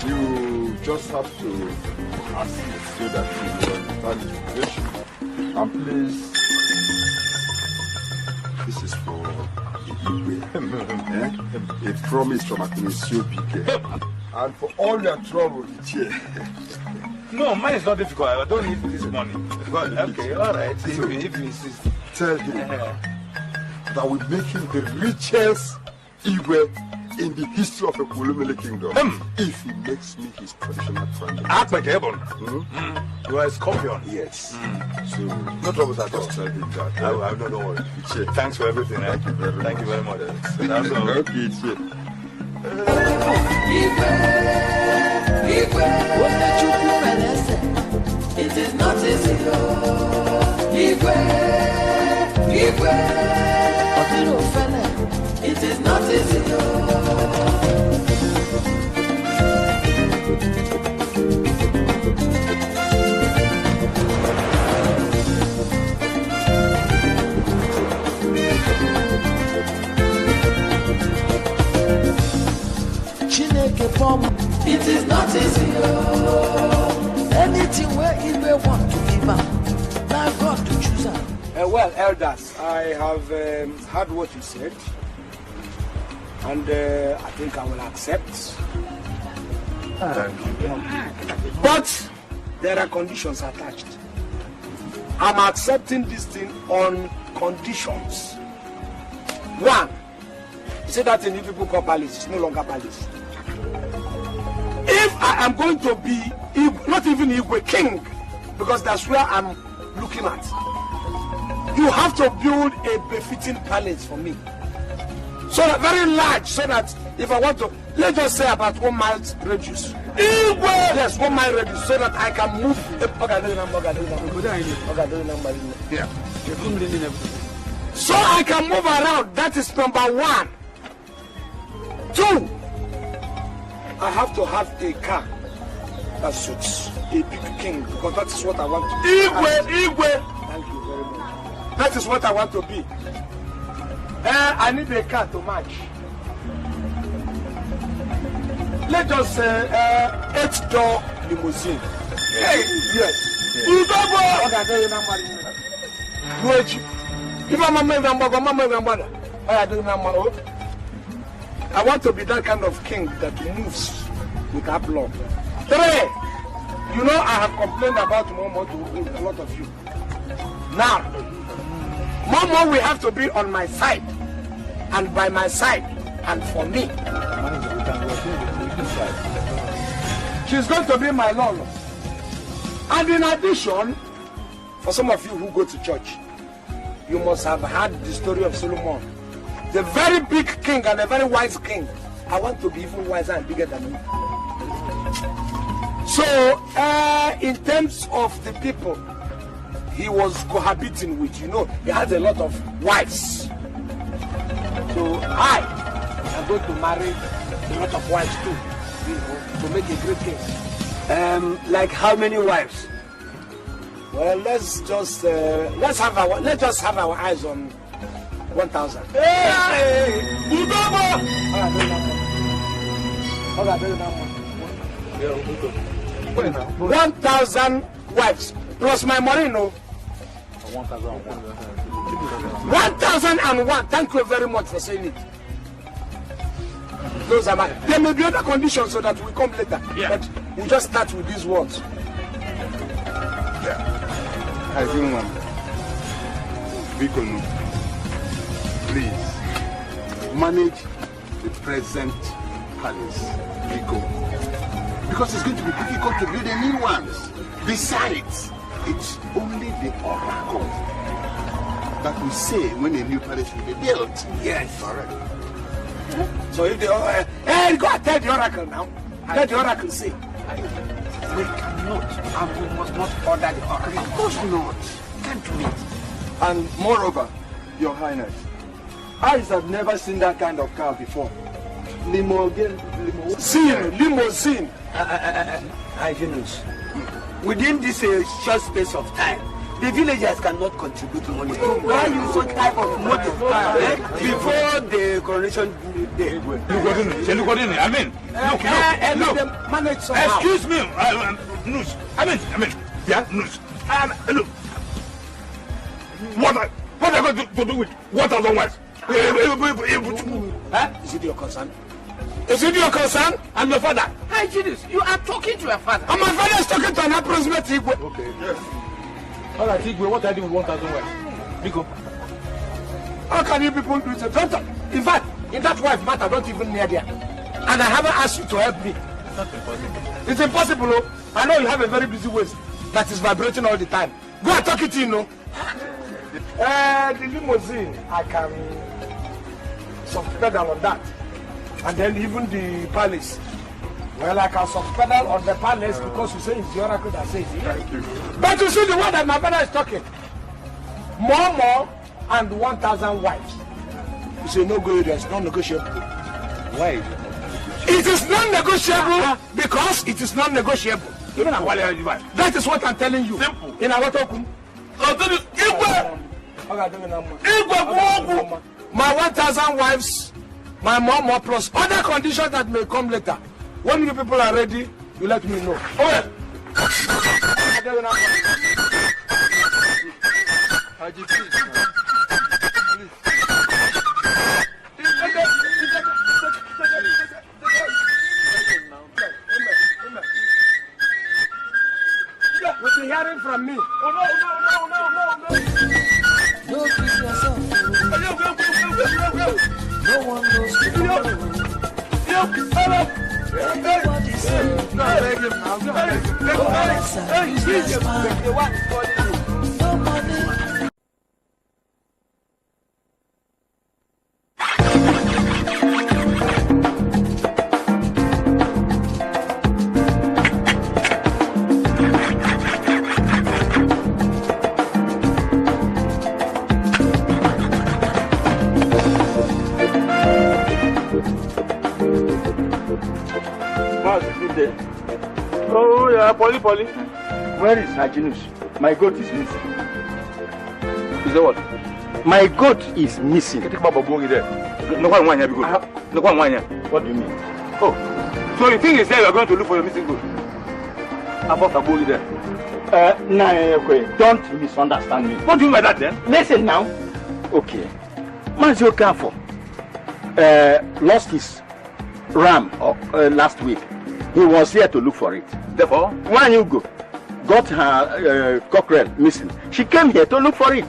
You just have to ask it so that you understand the situation. And please, this is for Ibu. A promise from Osuofia. And for all your trouble, No, mine is not difficult. I don't need this money. Okay, all right. If you insist. Tell him that we make him the richest Igwe in the history of the Kulumele kingdom. If he makes me his traditional friend. Act like heaven. You are a scorpion. Yes. So, no troubles at all. Just tell him that. I don't worry. Thanks for everything. Thank you very much. Thank you very much. That's all. Okay, it is not easy. It is not easy. It is not easy. Anything where you may want to give up, now God to choose up. Well, elders, I have heard what you said, and I think I will accept. Thank you. But there are conditions attached. I'm accepting this thing on conditions. One, you say that in people call palace, it's no longer palace. If I am going to be, not even Igwe king, because that's where I'm looking at, you have to build a befitting palace for me. So that very large, so that if I want to, let's just say about 1 mile radius. Yes, 1 mile radius, so that I can move. Yeah. So I can move around. That is number one. Two, I have to have a car that suits a big king, because that is what I want to be. Igwe. Thank you very much. That is what I want to be. I need a car to match. Let us say 8-door limousine. Hey, yes. I want to be that kind of king that moves with aplomb. 3, you know I have complained about Momo to a lot of you. Now, Momo will have to be on my side, and by my side, and for me. She's going to be my Lolo. And in addition, for some of you who go to church, you must have heard the story of Solomon. The very big king and a very wise king. I want to be even wiser and bigger than him. So, in terms of the people he was cohabiting with, you know, he has a lot of wives. So I am going to marry a lot of wives too, you know, to make a great king. Like how many wives? Well, let's just have our eyes on 1,000. Hey! 1,000 wives plus my Morino. 1,001. Thank you very much for saying it. Those are my. There may be other conditions so that we come later. Yeah. But we just start with these words. Yeah. I think please manage the present palace, because it's going to be difficult to build a new ones. Besides, it's only the oracle that will say when a new palace will be built. Yes. Correct. So if the hey, go and tell the oracle now. Let the oracle say. We cannot, and we must not order the oracle. Of course not. Can't do it. And moreover, Your Highness, eyes have never seen that kind of car before. Limousine. I finish. Within this short space of time, The villagers cannot contribute money. Why use such type of motive before the coronation day? Look, I mean, look. Manage somehow. Excuse me, Nus. I mean, yeah, Nus. Look. What are you going to do with 1,000 wives? Is it your concern? Is it your concern? I'm your father. Hi, Julius, you are talking to your father. And my father is talking to an approximate Igwe. Okay, yes. All right, Igwe, what are you doing with 1,000 wives? Biko. How can you people do it? In fact, in that wife matter, don't even near there. And I haven't asked you to help me. It's not impossible. It's impossible, oh. I know you have a very busy waist that is vibrating all the time. Go and talk it in, no? The limousine, I can soft pedal on that. And then even the palace. Well, I can soft pedal on the palace because you say it's the oracle that says it. Thank you. But you see the word that my father is talking. More and 1,000 wives. You say no good, it's non-negotiable. Why? It is non-negotiable because it is non-negotiable. That is what I'm telling you. Simple. In our talk. My 1,000 wives, my mom plus other conditions that may come later. When you people are ready, you let me know. You'll be hearing from me. Don't keep yourself. No one knows tomorrow. Everybody say, no money. Oh, yeah, Polly. Where is Hajinus? My goat is missing. Is that what? My goat is missing. Take my babu there. No one here because. No one here. What do you mean? Oh, so you think you say you are going to look for your missing goat? About babu there. Don't misunderstand me. What do you mean by that then? Listen now. Okay. Manzio Kafo lost his ram last week. He was here to look for it. Therefore, when you got her cockerel missing, she came here to look for it.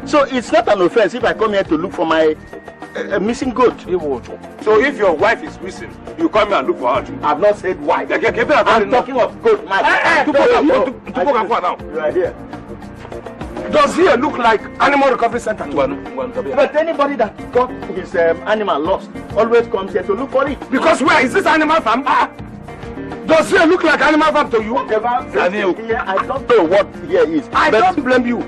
So it's not an offense if I come here to look for my missing goat. So if your wife is missing, you come here and look for her too. I've not said wife. I'm talking of goat. You are here. Does he look like animal recovery center? But anybody that got his animal lost always comes here to look for it. Because where is this animal farm? Does he look like animal farm to you? Here, I don't know what here is. I don't blame you.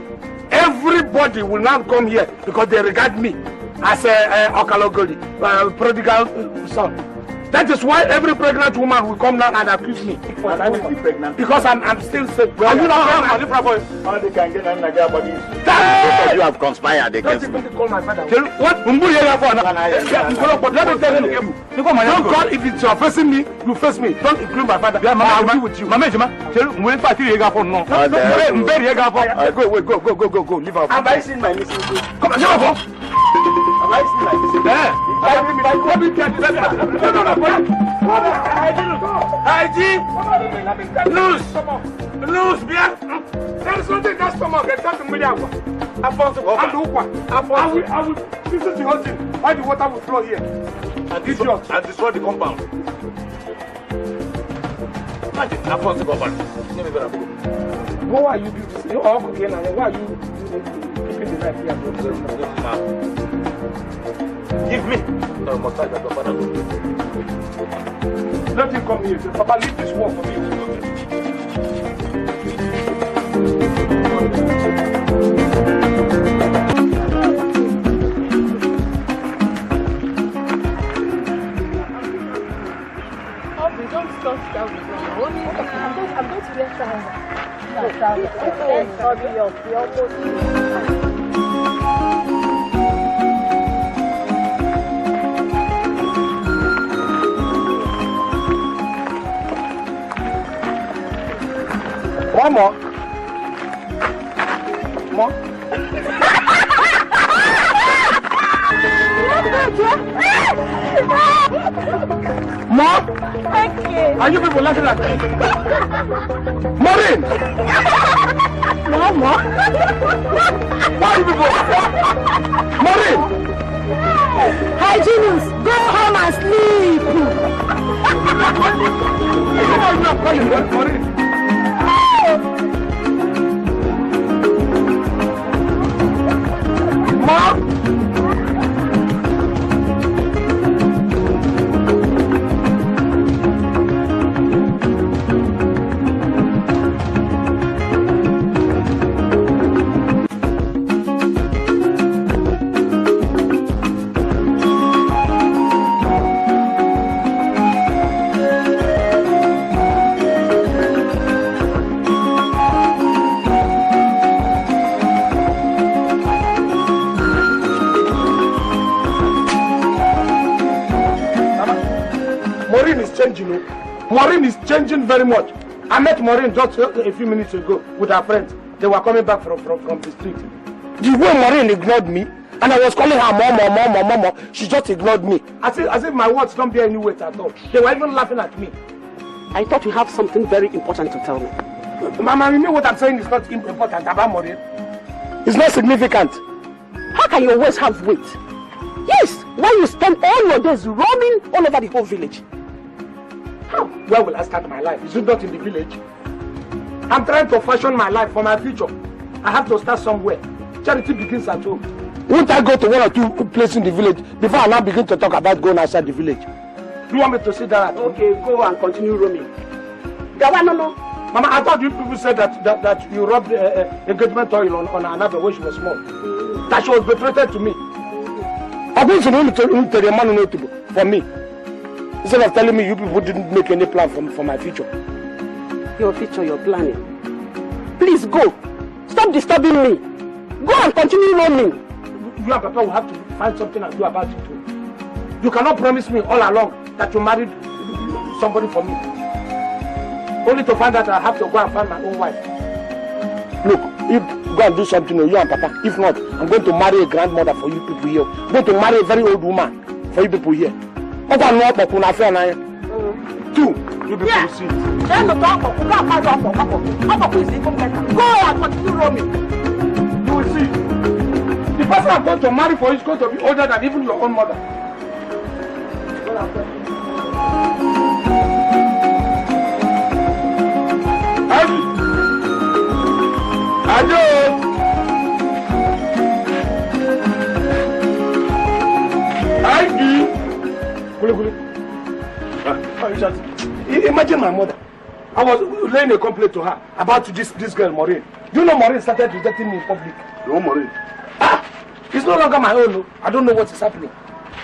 Everybody will now come here because they regard me as a Okalogoli, prodigal son. That is why every pregnant woman will come now and accuse me. And I will be pregnant. Because I'm still sick. Well, you know how they can get Nigeria bodies. Because you have conspired against me. Don't even call my father. What? Let me tell you. Don't call if it's you're facing me, you face me. Don't include my father. I'll be with you. Go. Leave out. Have I seen my missing goat? Come on, go. Have I seen my missing goat? Loose, beer. There is something that's stomach. Get that to me. I will visit the whole thing. Why the water will flow here? And destroy the compound. Imagine, I want to go back. Why are you doing this? You are okay now. Why are you keeping the knife here? Give me. No, must I go back? Let him come here. Papa, leave this work for me. Don't stop that with me. I'm going to wear trousers. No, trousers. Sorry, you're almost. One more. More. More? Thank you. Are you people laughing at me? Maureen! More. Why are you people? Maureen! Hygienist, go home and sleep. You know I'm not calling that Maureen. Mom! Maureen is changing very much. I met Maureen just a few minutes ago with her friends. They were coming back from the street. The way Maureen ignored me, and I was calling her mom, she just ignored me. As if my words don't bear any weight at all. They were even laughing at me. I thought you have something very important to tell me. Mama, you know what I'm saying is not important about Maureen. It's not significant. How can your words have weight? Yes, why you spend all your days roaming all over the whole village? How? Where will I start my life? Is it not in the village? I'm trying to fashion my life for my future. I have to start somewhere. Charity begins at home. Won't I go to one or two places in the village before I now begin to talk about going outside the village? Do you want me to sit down? Okay, go and continue roaming. No. Mama, I thought you people said that you rubbed engagement oil on another when she was small. That she was betrothed to me. I'm going to tell the man for me. Instead of telling me you people didn't make any plan for my future. Your future, you're planning. Please go. Stop disturbing me. Go and continue roaming. You and Papa will have to find something and do about it too. You cannot promise me all along that you married somebody for me. Only to find out I have to go and find my own wife. Look, you go and do something, you and Papa. If not, I'm going to marry a grandmother for you people here. I'm going to marry a very old woman for you people here. Two, you people will see it. Go and continue roaming. You will see. The person I'm going to marry for you is going to be older than even your own mother. Imagine my mother. I was laying a complaint to her about this girl, Maureen. You know Maureen started rejecting me in public. No, Maureen. It's no longer my own. I don't know what is happening.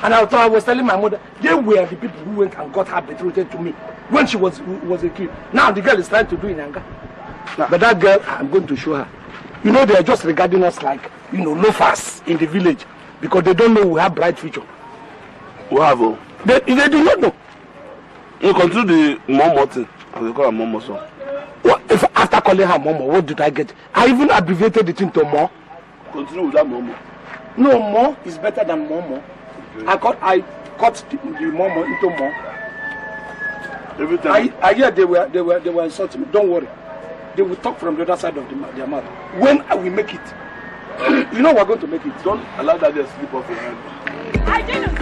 And I was telling my mother, they were the people who went and got her betrothed to me when she was a kid. Now the girl is trying to do in anger. But that girl, I'm going to show her. You know, they are just regarding us like, loafers in the village because they don't know we have bright future. Wow. They do not know. You continue the Momo thing. They call her Momo son. What if after calling her Momo, what did I get? I even abbreviated it into Mo. Continue with that Momo. No, Mo is better than Momo. Okay. I cut the Momo into Mo. Every time. I hear they were insulting me. Don't worry. They will talk from the other side of their mouth. When I will make it, you know we're going to make it. Don't allow that to slip off your hand. I didn't.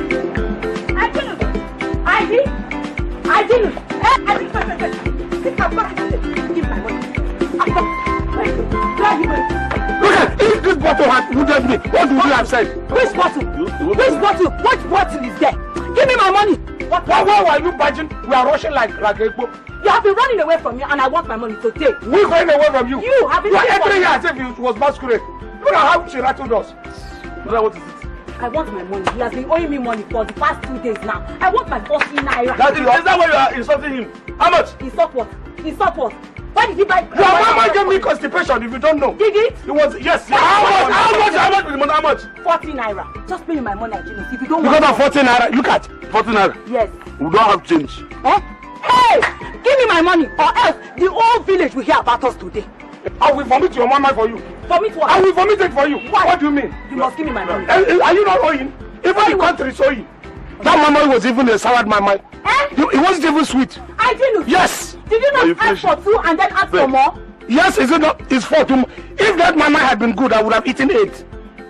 Give my money. Look at if this bottle had wounded me, what would you have said? Which bottle? Which bottle? What bottle is there? Give me my money. Why are you budging? We are rushing like a boat. You have been running away from me and I want my money to take. We're going away from you. You have been entering here as if it was masquerade. Look at how she rattled us. What is it? I want my money. He has been owing me money for the past 2 days now. I want my 40 naira. Daddy, is that why you are insulting him? How much? Insult what? Insult what? Why did he buy? Your mama gave me constipation if you don't know. Did it? It was, yes. How much with the money? How much? 40 naira. Just pay me my money, Genius. If you don't Because want of 40 naira, look at 40 naira. Yes. We don't have change. Eh? Hey! Give me my money or else the whole village will hear about us today. I will vomit your mama for you. Vomit what? I will vomit it for you. Why? What do you mean? You must give me my money. Are you not owing? Even the country is owing. That mama was even a soured mama. Eh? It wasn't even sweet. I didn't. Yes. Did you not ask for 2 and then ask for more? Yes, is it not? It's 4 2. If that mama had been good, I would have eaten 8.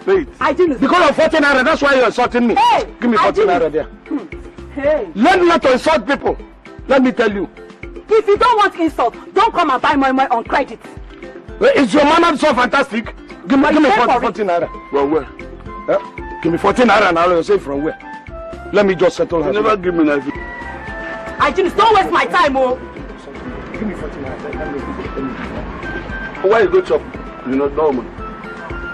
Wait. I didn't. Because of 40 naira, that's why you're insulting me. Hey! Give me 40 naira there. Hey! Learn not to insult people. Let me tell you. If you don't want insult, don't come and buy my money on credit. Is your mama so fantastic? Give me 40 naira. From where? Give me 40 naira and I'll say from where. Let me just settle her. You never give me that. I just don't waste my time, oh. Give me 40 naira. Why you go chop? You not normal.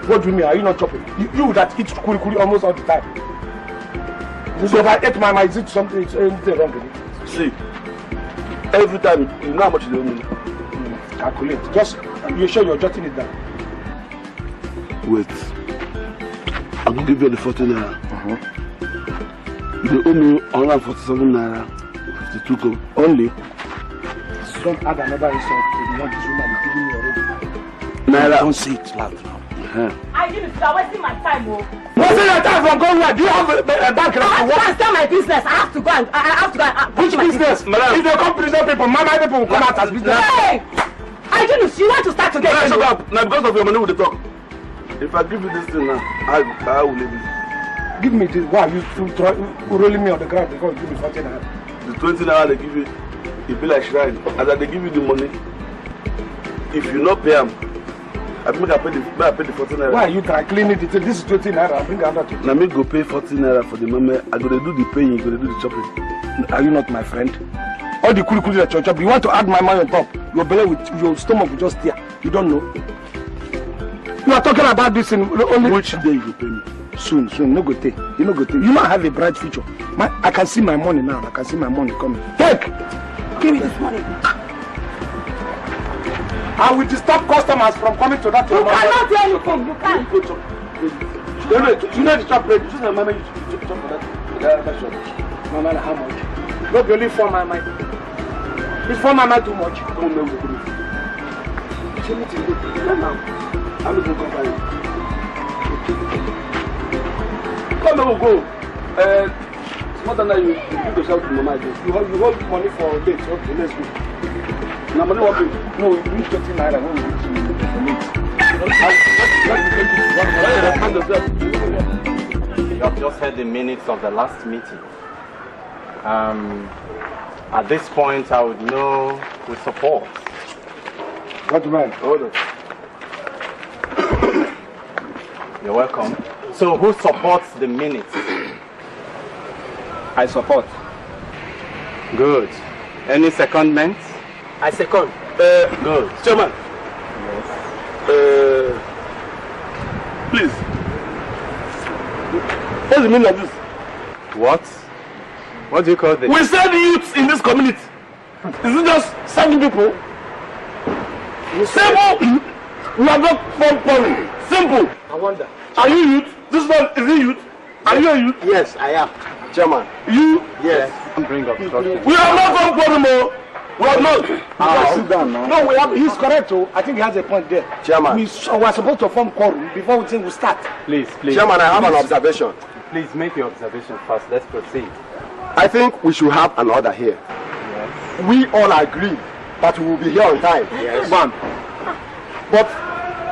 What do you mean? Are you not chopping? You that eat kuri almost all the time. So if I ate my mind, is it something? Is anything wrong with it? See, every time you know how much you owe me. Calculate. Just you sure you're jotting it down? Wait. I will give you the 40 naira. You owe me 147 naira. 52 come. Only. Don't add another insult. If you want this woman, you're giving me already. Naira. Don't say it loud now. I didn't. You're wasting my time, oh. Wasting your time from going where? Do you have a bank? I have to start my business. I have to go and Which business? If they come prison people, mama people will come out as business. Hey! I didn't. You want to start together? Shut up. Now because of your money, we talk. If I give you this thing now, I will leave it. Give me this. Why you rolling me on the ground because you give me 40 naira? The 20 naira they give you, it be like shrine. And that they give you the money. If you not pay them, I pay the 40 naira. Why are you trying cleaning it? This is 20 naira. I bring another 20. Now me go pay 40 naira for the mama. I go to do the paying, go to do the chopping. Are you not my friend? All the kuli that you chop, you want to add my money on top. Your belly with your stomach will just tear. You don't know. You are talking about this in only which day you pay me? Soon. No go take. You know go take. You might have a bright future. I can see my money now. I can see my money coming. Take. Give me this money. I will disturb customers from coming to that. You cannot do anything. You can't. You know the chop ready. Just mama, you chop for that shop. Mama, how much? Not only for my mind. It's for my mind too much. Come on, I'm going to go buy it. Come on, go. It's more than that you go shout to mama again. You hold money for a date. Okay, let's go. Now money what? No, you need 20 naira when we reach You have just heard the minutes of the last meeting. At this point, I would know who supports. What man? Hold on. You're welcome. So, who supports the minutes? I support. Good. Any secondments? I second. Good. Chairman. Yes. Please. What's the meaning of this? What? What do you call this? We said youths in this community. Is it just 7 people? Simple. We are not foreign. Simple. I wonder. Are you youth? This one is he youth? Are you a youth? Yes, I am. Chairman. You? Yes. Don't bring up structure. We are not from Porimo. We are not. Sit down now. No, we have. He's correct. Oh, I think he has a point there. Chairman. We are supposed to form quorum before we think we start. Please. Chairman, I have an observation. Please make your observation first. Let's proceed. I think we should have an order here. Yes. We all agree that we will be here on time. Yes. One. But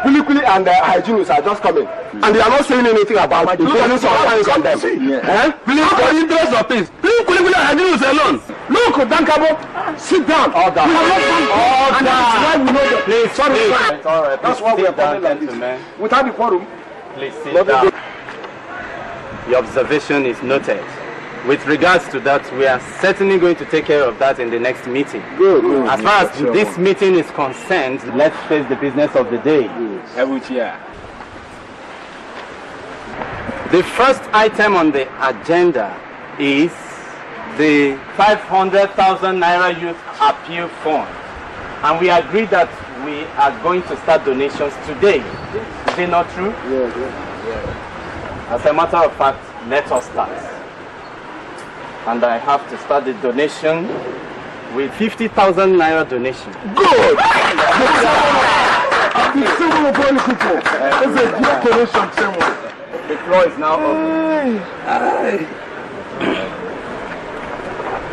Kulikuli and hygienists are just coming. And they are not saying anything about imposing some fines on them. Please, for the interest of things, leave Kulikuli and hygienists alone. Look, Dankabo, sit down. Order. We have not done. And that's why we know that. Please, sorry. It's all right. That's why we are coming like this. Without the quorum. Please sit down. Your observation is noted. With regards to that, we are certainly going to take care of that in the next meeting. Good. As far as this meeting is concerned, let's face the business of the day. Every year. The first item on the agenda is the 500,000 Naira Youth Appeal Fund. And we agreed that we are going to start donations today. Is it not true? Yeah. As a matter of fact, let us start. And I have to start the donation with 50,000 Naira donation. Good! The floor is now open.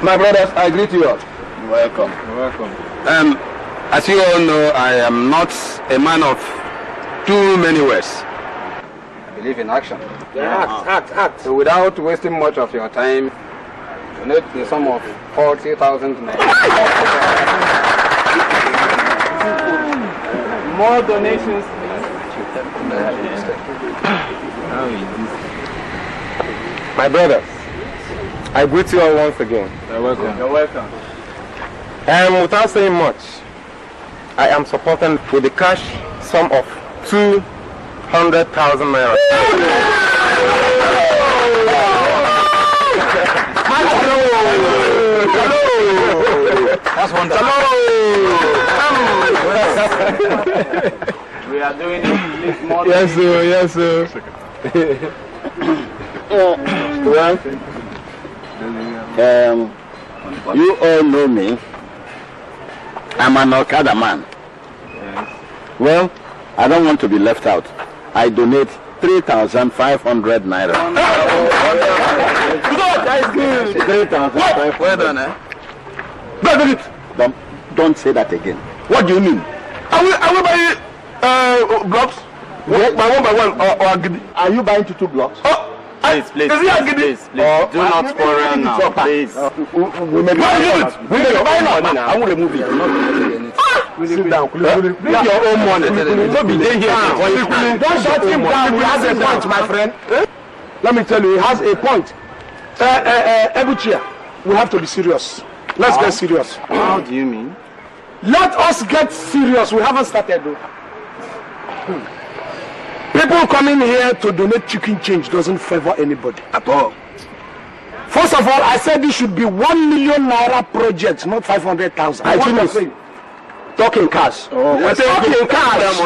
My brothers, I greet you all. You're welcome. You're welcome. As you all know, I am not a man of too many words. I believe in action. Yeah, act. So without wasting much of your time, donate the sum of 40,000 naira. More donations, My brothers, I greet you all once again. You're welcome. You're welcome. And without saying much, I am supporting with the cash sum of 200,000 naira. That's wonderful. We are doing it more. Yes, sir. Yes, sir. Well, you all know me. I'm an Okada man. Yes. Well, I don't want to be left out. I donate 3,500 naira. That is good. 3,500. Well done, eh? Don't say that again. What do you mean? Are we buying blocks? By one by one, or are you buying 2 blocks? Please. Do not quarrel now, please. We may buy it. We may buy it. I want to move it. Sit down. Bring your own money. Don't be there here. Don't shut him down. He has a point, my friend. Let me tell you, he has a point. Every chair, we have to be serious. Let's get serious. How do you mean? Let us get serious. We haven't started though. People coming here to donate chicken change doesn't favor anybody at all. First of all, I said this should be 1 million naira project, not 500,000. I think talking cars. Talking cars.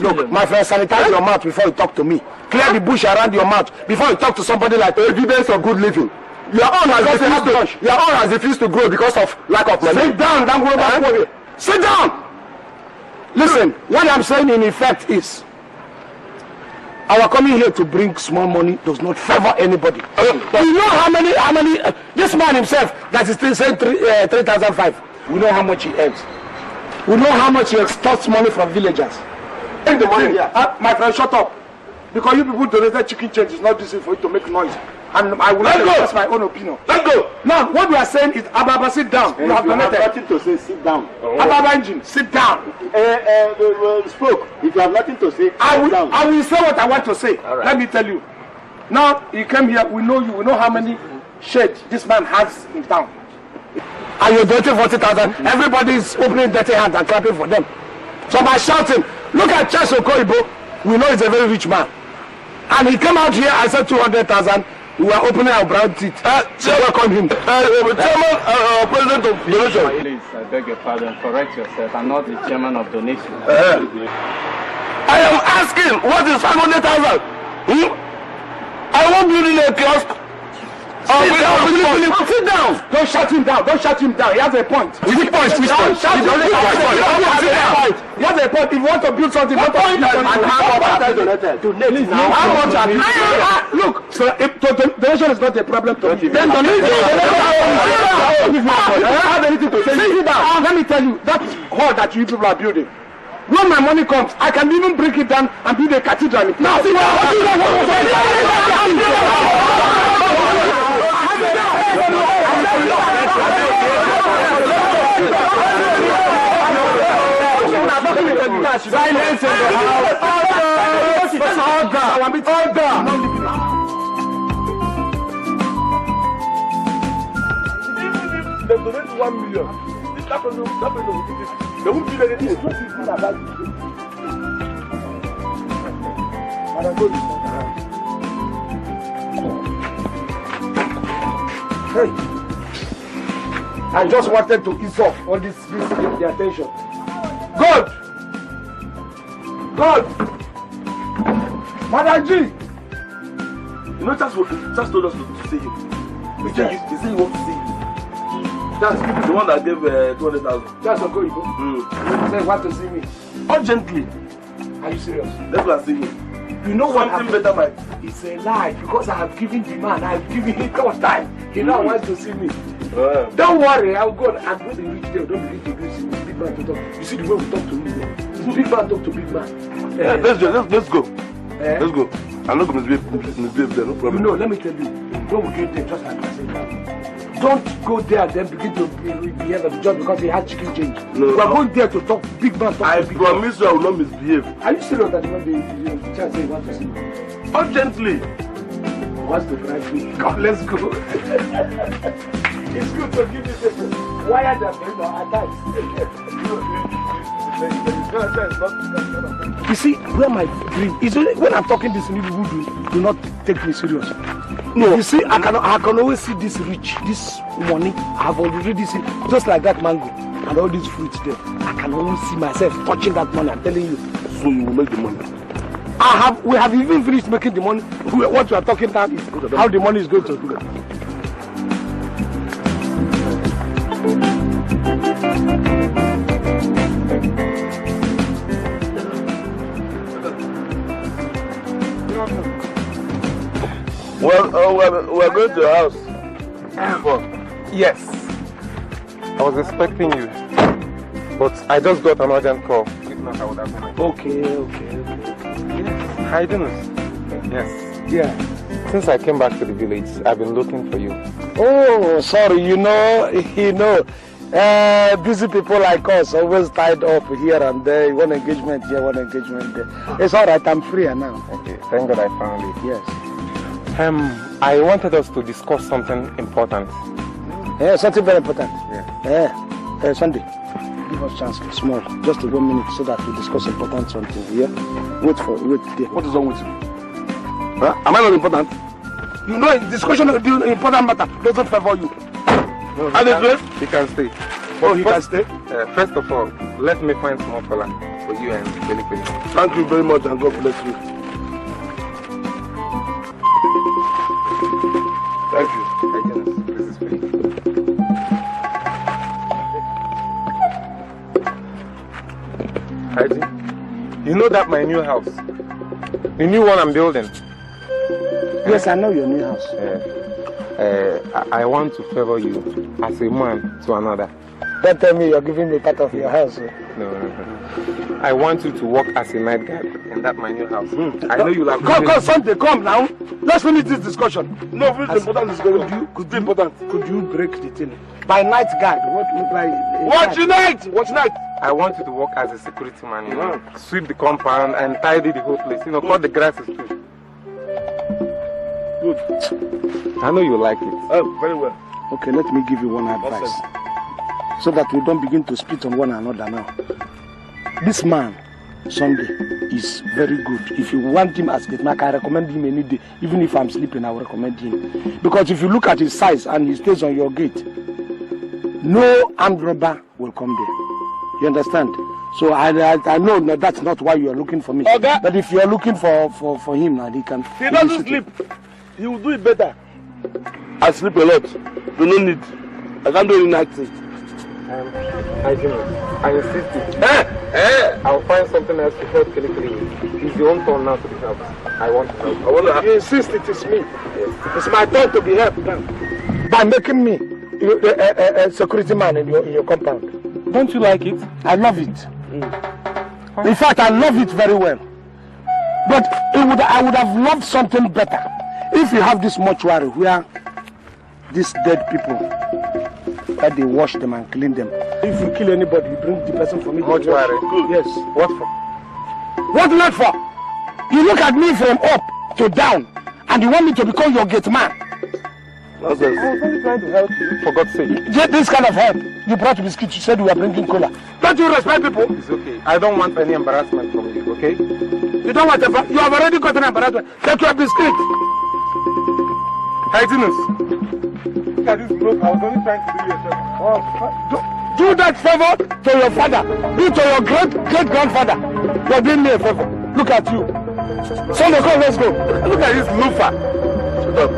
Look, my friend, sanitize your mouth before you talk to me. Clear the bush around your mouth before you talk to somebody like evidence of good living. Your own has refused to grow because of lack of money. Sit down, don't go back. Sit down. Listen, what I'm saying in effect is, our coming here to bring small money does not favor anybody. We know how many this man himself that is still saying 3,005. We know how much he earns. We know how much he extorts money from villagers. Take the money here. My friend, shut up. Because you people donated chicken change is not easy for you to make noise. And I will not express my own opinion. Let's go. Now, what we are saying is, Ababa, sit down. You have donated. Nothing to say, sit down. Ababa engine, sit down. Spoke. If you have nothing to say, I will say what I want to say. Right. Let me tell you. Now, you came here, we know you, we know how many shades this man has in town. And you're donating 40,000. Everybody is opening dirty hands and clapping for them. So by shouting, look at Charles Okoibo, we know he's a very rich man. And he came out here, I said 200,000. We are opening our brown teeth. So welcome him. Chairman, President of donation. Please, I beg your pardon, correct yourself. I'm not the chairman of donation. I am asking, what is 500,000? I won't build in a kiosk. Sit down. Don't shut him down. Don't shut him down. He has a point. Which point? He has a point. If you want to build something, how much are you? Look, so if donation is not a problem to me, then donation. I have anything to say. Sit down. Let me tell you, that hall that you people are building, when my money comes, I can even break it down and build a cathedral. Now, sit down. Silence in the house. Order. They donate 1 million. That person will give this. They won't give anything. It's not even about it. Hey. I just wanted to ease off all this the attention. Good. Good. Madam G. You know, just told us to see him. He said he wants to see you. That's the one that gave 200,000. That's okay, you go. He said, want to see me. Urgently. Are you serious? Let's go and see him. You know what? Something better might. It's a lie because I have given the man, I have given him time. He now wants to see me. Don't worry, I'll go. I'm going to reach there. Don't be to this big man to talk. You see the way we talk to you. Big man talk to big man. Yeah, let's go. Let's go. I'm not going to misbehave there, no problem. No, let me tell you. When we get there, just like I said, don't go there and then begin to behave just because he had chicken change. No, we are going there to talk big man. I promise you I will not misbehave. Are you serious that you want the chance say you want to see me? Urgently. He wants to drive me. Come, let's go. It's good to give this people wired and attached. You see, where my dream is when I'm talking this, people do not take me serious. No, you see, I can always see this rich, this money. I've already seen just like that mango and all these fruits there. I can always see myself touching that money. I'm telling you. So you will make the money. We have even finished making the money. What we are talking about is how the money is going to do. Well, we're going to your house. Yes. I was expecting you. But I just got an urgent call. If not, I would have been. Okay. Yes. Hi, Dennis. Yes. Yeah. Since I came back to the village, I've been looking for you. Oh, sorry. You know, busy people like us always tied up here and there. One engagement here, one engagement there. It's all right. I'm free now. Okay. Thank God I found you. Yes. I wanted us to discuss something important. Yeah, something very important. Yeah. Sunday, give us a chance, small, just 1 minute, so that we discuss important something. Yeah. Wait there. What is wrong with you? Huh? Am I not important? You know, discussion of the important matter doesn't favor you. No, he can stay. He can stay? First of all, let me find small fella for you and Billy. Thank you very much and God bless you. Thank you. This is for you. Heidi, you know that my new house, the new one I'm building? Yes, I know your new house. I want to favor you as a man to another. Don't tell me you're giving me part of your house. No. I want you to work as a night guard in that my new house. I know you like. Come, Sunday, come now. Let's finish this discussion. No, it's important. It's very important. Could you break the thing? By night guard, what look like? Watch night. I want you to work as a security man. You know, sweep the compound and tidy the whole place. You know, cut the grasses too. Good. I know you like it. Oh, very well. Okay, let me give you one advice, so that we don't begin to spit on one another now. This man, Sunday, is very good. If you want him as gate man, I can recommend him any day. Even if I'm sleeping, I will recommend him. Because if you look at his size and he stays on your gate, no armed robber will come there. You understand? So I know that that's not why you are looking for me. Okay. But if you are looking for him, now he can. He doesn't sleep. He will do it better. I sleep a lot. You no need. I can't do any night thing. I insist. I'll find something else to help Kelly. It's your own turn now to be helped. I want to help. You insist it is me. Yes. It's my turn to be helped now. By making me a security man in your compound. Don't you like it? I love it. In fact, I love it very well. But I would have loved something better. If you have this mortuary where these dead people, that they wash them and clean them. If you kill anybody, you bring the person for me. Mortuary? Good. Yes. What for? What not for? You look at me from up to down and you want me to become your gate man. Nonsense. I was only trying to help you, for God's sake. This kind of help. You brought biscuits, you said we are bringing cola. Don't you respect people? It's okay. I don't want any embarrassment from you, okay? You don't want you have already got an embarrassment. Take your biscuit. Hygienist, Look at this bloke. I was only trying to do you a favor. Do that favor to your father. Do to your great-grandfather. You're doing me a favor. Look at you. Sunday, come, let's go. Look at this loofah. Shut up.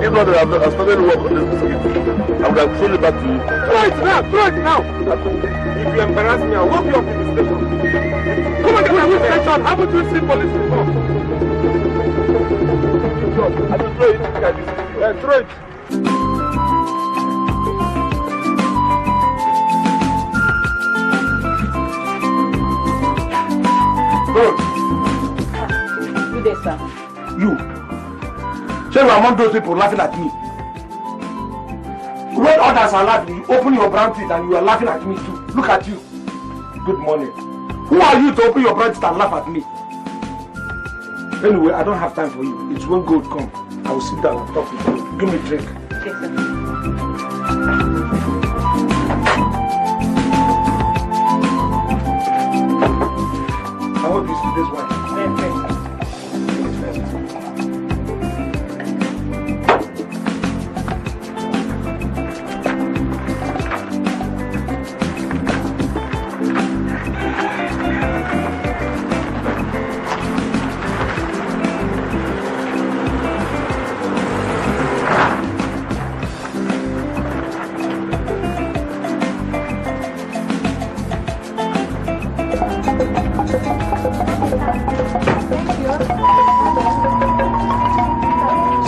If not, I started work on this skit. I would have thrown it back to you. Throw it now. Throw it now. If you embarrass me, I'll walk you up to the station. Come on, get to the station. Haven't you seen police before? I will throw it. Look at this. Throw it. You there, sir? You. So you are among those people laughing at me. When others are laughing, you open your brown teeth and you are laughing at me too. Look at you. Good morning. Who are you to open your brown teeth and laugh at me? Anyway, I don't have time for you. It's when gold comes. I will sit down and talk with you. Give me a drink. Okay, sir. I hope you see this one.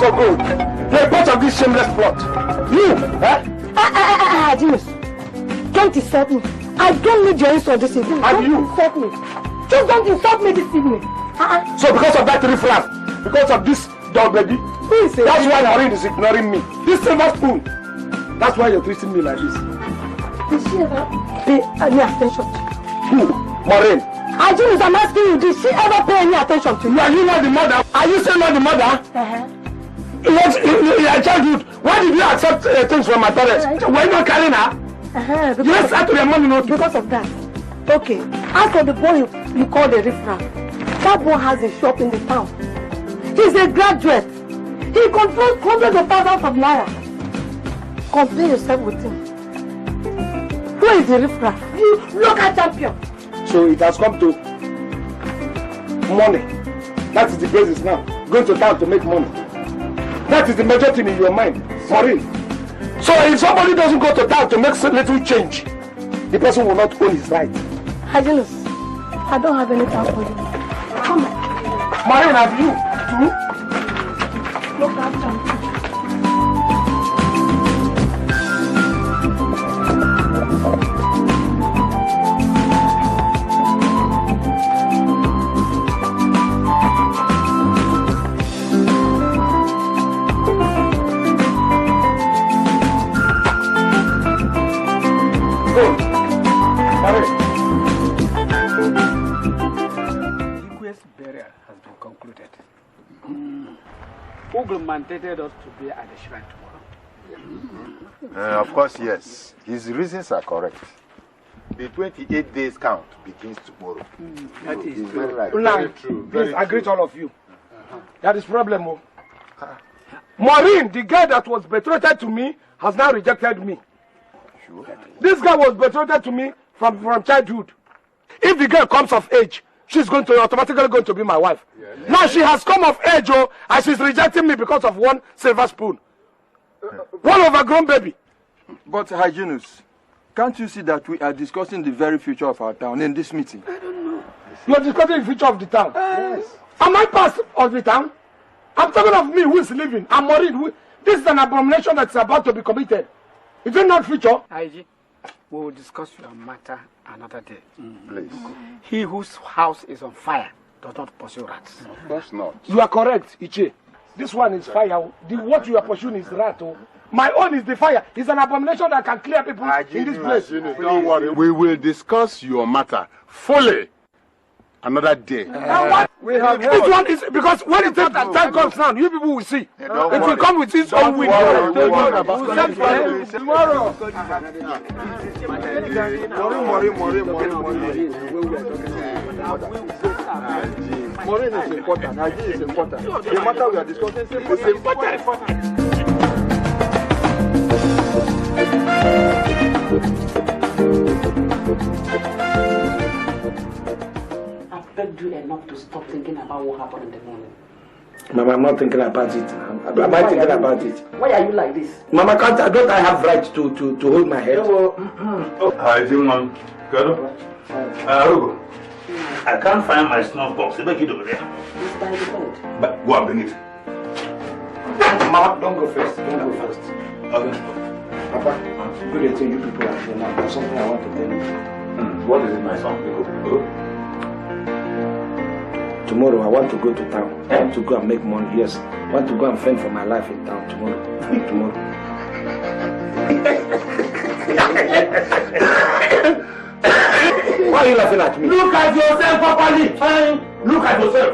So good. You're part of this shameless plot. You, eh? James, don't insult me. I don't need your insult this evening. And you? Insult me. Just don't insult me this evening. So because of that riffraff, because of this dog baby, that's why Maureen is ignoring me. This silver spoon. That's why you're treating me like this. Did she ever pay any attention to you? Who? Maureen. James, I'm asking you, did she ever pay any attention to you? Are you not the mother? Are you still not the mother? In your childhood, why did you accept things from my parents? Why not carrying her? You said to your mommy not to. Because of that. Okay. As for the boy you call the riffraff, that boy has a shop in the town. He's a graduate. He controls hundreds of thousands of naira. Compare yourself with him. Who is the riffraff? You local champion. So it has come to money. That is the basis now. Going to town to make money. That is the major thing in your mind, Maureen. So if somebody doesn't go to town to make some little change, the person will not own his right. Angelus, I don't have any time for you. Come on. Maureen, have you too? Look after me. Ugle mandated us to be at the shrine tomorrow. Of course, yes. His reasons are correct. The 28 days count begins tomorrow. That is very right. Very true. Please, I greet all of you. That is problem. Maureen, the guy that was betrothed to me, has now rejected me. Sure. This guy was betrothed to me from childhood. If the girl comes of age, she's automatically going to be my wife. Now she has come of age, and she's rejecting me because of one silver spoon. One overgrown baby. But Hygienus, can't you see that we are discussing the very future of our town in this meeting? I don't know. You are discussing the future of the town. Yes. Am I part of the town? I'm talking of me who is living. I'm worried. This is an abomination that's about to be committed. Is it not future? IG, we will discuss your matter another day. Please. He whose house is on fire does not pursue rats. Of course not. You are correct, Iche. This one is fire. What you are pursuing is rat. My own is the fire. It's an abomination that can clear people in this place. Don't worry. We will discuss your matter fully another day. We have this one is because when the time comes now, you people will see. It will come with its own wind. Tomorrow. Maureen is important. Hygiene is important. The matter we are discussing is important. you enough to stop thinking about what happened in the morning? Mama, I'm not thinking about it. Am I thinking about it? Why are you like this? Mama, don't I have right to hold my head? I didn't want to go. I can't find my snuff box. It's over there. It's by the bed. But go and bring it. Mama, don't go first. Don't go first. Okay. Papa, good day to you people are here now. There's something I want to tell you. What is it, my son? Tomorrow I want to go to town. I want to go and make money. Yes, I want to go and fend for my life in town tomorrow. Why are you laughing at me? Look at yourself properly. Look at yourself.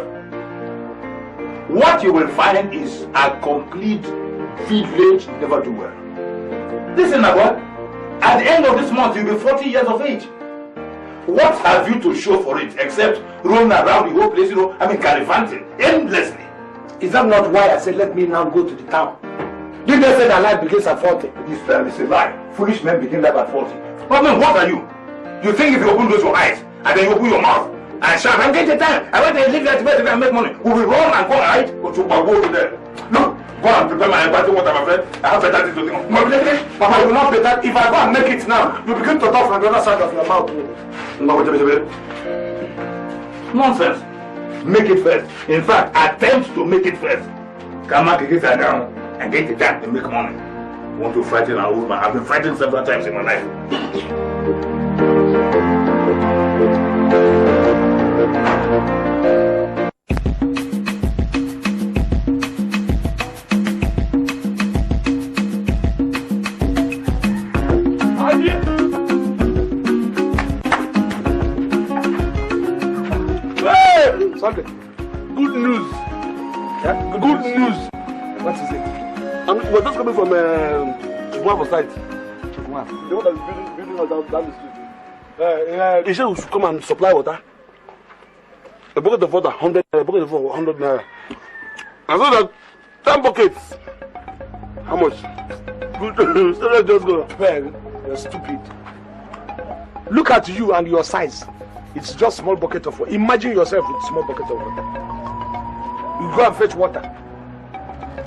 What you will find is a complete village never do well. Listen, Nagwa. At the end of this month, you'll be 40 years of age. What have you to show for it except roaming around the whole place, gallivanting endlessly? Is that not why I said let me now go to the town? Didn't they say that life begins at 40? This is a lie. Foolish men begin life at 40. But man, what are you? You think if you open those your eyes and then you open your mouth and shout, I'm getting time. I want to live that to and make money. We will run and go right or to go to there. Look, go and prepare my party water, my friend. I have better things to think. Papa, you will not better. If I go and make it now, you begin to talk from the other side of your mouth. No, nonsense. Make it first. In fact, attempt to make it first. Come back, get it down and get it done and make money. You want to frighten an old man? I've been frightened several times in my life. Sunday. Good news. Yeah? Good news. What is it? We're just coming from Chihuahua site. Chihuahua. The one that is building us down the street. He said we should come and supply water. A bucket of water, 100 naira. I said that 10 buckets. How much? Good. So let's just go. Well, you're stupid. Look at you and your size. It's just small bucket of water. Imagine yourself with small bucket of water. You go and fetch water.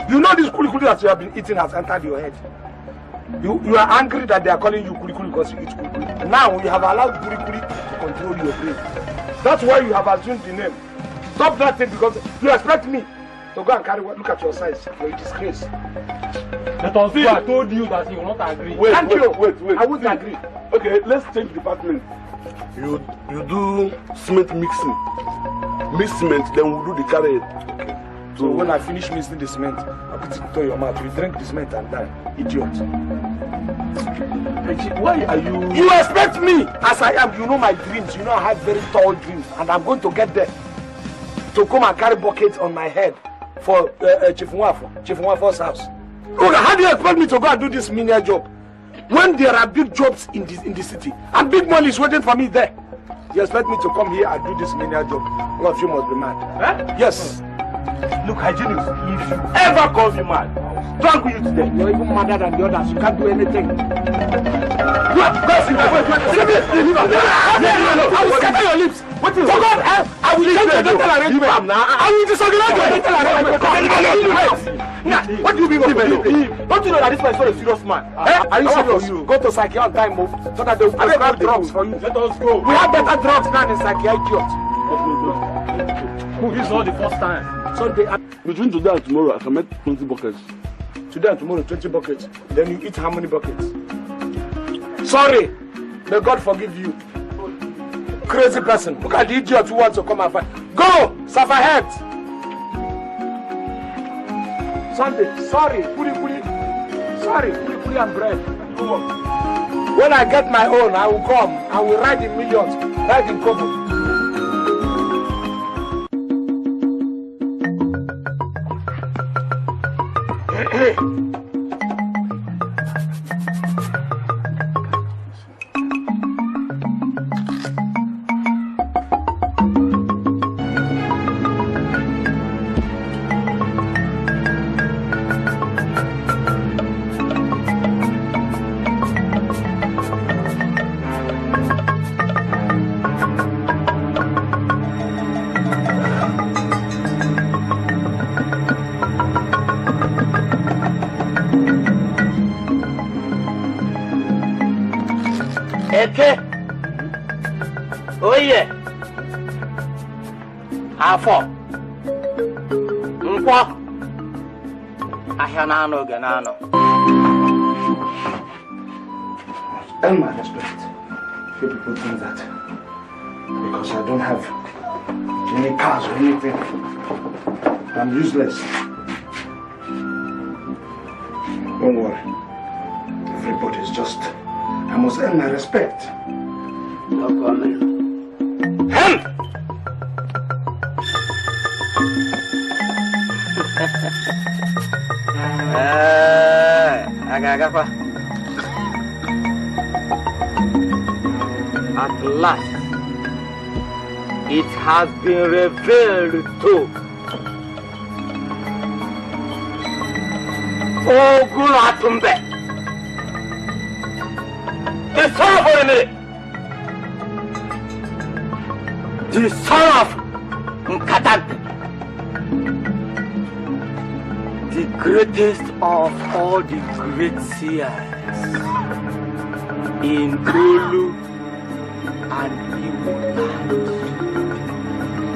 You know this kuli that you have been eating has entered your head. You are angry that they are calling you kuli because you eat kuli. Now you have allowed kuli to control your brain. That's why you have assumed the name. Stop that thing because you expect me to go and carry what? Look at your size. You're a disgrace. But also I told you that you will not agree. Wait. I wouldn't agree. Okay, let's change department. You do cement mixing. Mix cement, then we'll do the carry. Okay. So when I finish mixing the cement, I put it into your mouth. You drink the cement and die. Idiot. Why are you... You expect me as I am. You know my dreams. You know I have very tall dreams. And I'm going to get there. To come and carry buckets on my head for Chief Nwafo's house. Look, how do you expect me to go and do this menial job? When there are big jobs in the city and big money is waiting for me there, you expect me to come here and do this menial job? All of you must be mad. Huh? Yes. Look, Hygienist, if you ever call me mad, I'll strangle you today. You're even madder than the others. You can't do anything. Wait. I will scatter your lips. What is God? I will change your dental arrangement. I will disorganize your dental arrangement. What do you mean? Don't you know that this man is not a serious man? Are you serious? Go to psychiatry on time, move, so that they will prescribe drugs for you. Let us go. We have better drugs now in psychiatry. This is not the first time. So between today and tomorrow, I can make 20 buckets. Today and tomorrow, 20 buckets. Then you eat how many buckets? Sorry. May God forgive you. Crazy person. Look at the idiot who wants to come and fight. Go! Suffer head! Sunday, sorry. Kuli. Sorry, kuli and bread. When I get my own, I will come. I will ride in millions. Ride in Kobo. Hey. Eke. Oye. Afọ. Nkwọ. Ahịa na-anọ oge na-anọ. Earn my respect. Few people think that because I don't have any cars or anything, I'm useless. Don't worry. Everybody's just... I must earn my respect. No comment. Agagafa. At last, it has been revealed to Ogulatumbe, the son of Oreme, the son of Nkatante, the greatest of all the great seers in Olu and Igbo land.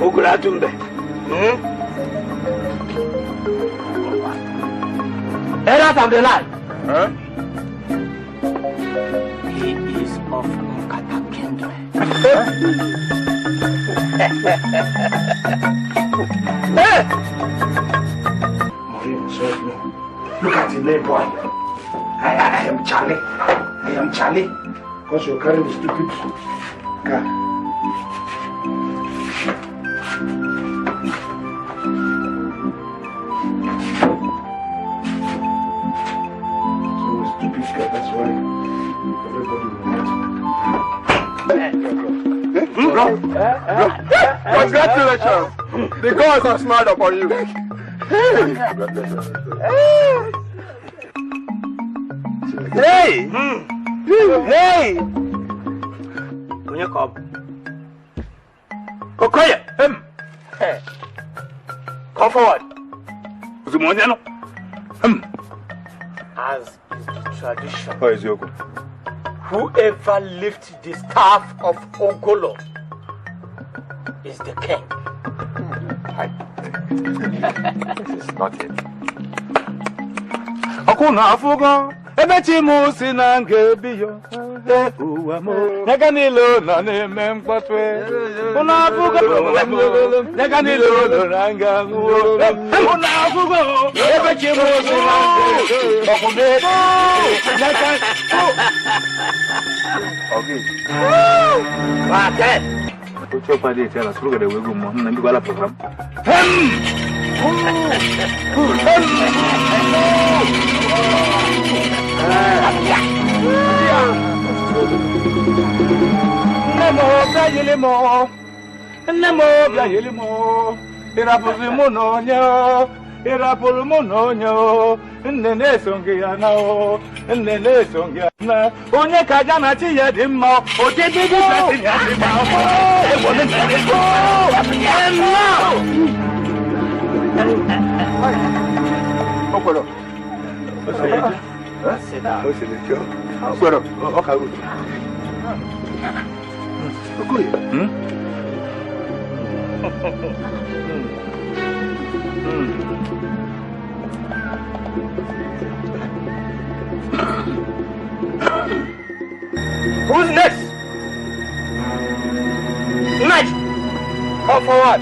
Ogulatumbe. Elders of the land. Huh? He is of Nkata kindred. Look at the name, boy. I am Charlie. I am Charlie. Because you're carrying the stupid car. That's why everybody will not. Bro, congratulations. The gods are smart upon you. Hey! Hey! Kunya kob. Okoye! Hey! Come forward. Uzumonyano. As is the tradition, How is Yoko? whoever lifts the staff of Ogolo is the king. This is not it. Akuna afugo, ebechi mo sinange biyo. Uwa mo, neganilo na neme mkpatwe. Una afugo, neganilo na nanga uwo. Una afugo, ebechi mo sinange. Bakume, negan. Okay. Wate. Ocho padi tela suluga de wegu mo nambi wala program. Nemo bia yelimo. Irapuzi mononyo. Irapul mononyo. Nene songiana o. Nene songiana. Onye kajana ti yedimo. Oje bibi pesi yedimo. Ewole yedimo. Okoro. Sit down. Okoro. Okaru. Okoye. Who's next? Next! Come forward.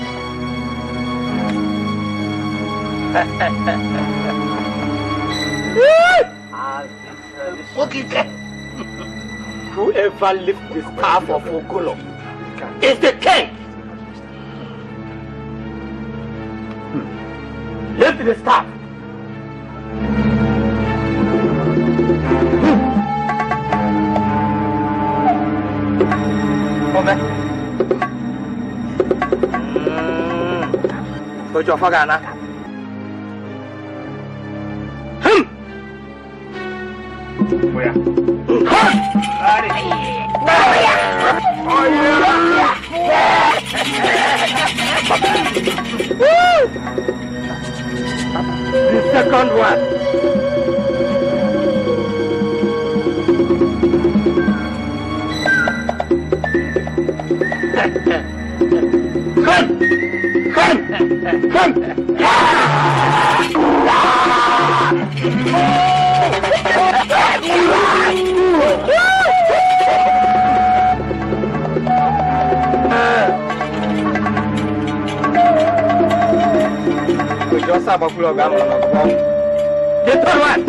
Whoever lifts the staff of Ogolo is the king. Lift the staff. Put your fuck on. Where? The second one. Just have a full of the third one.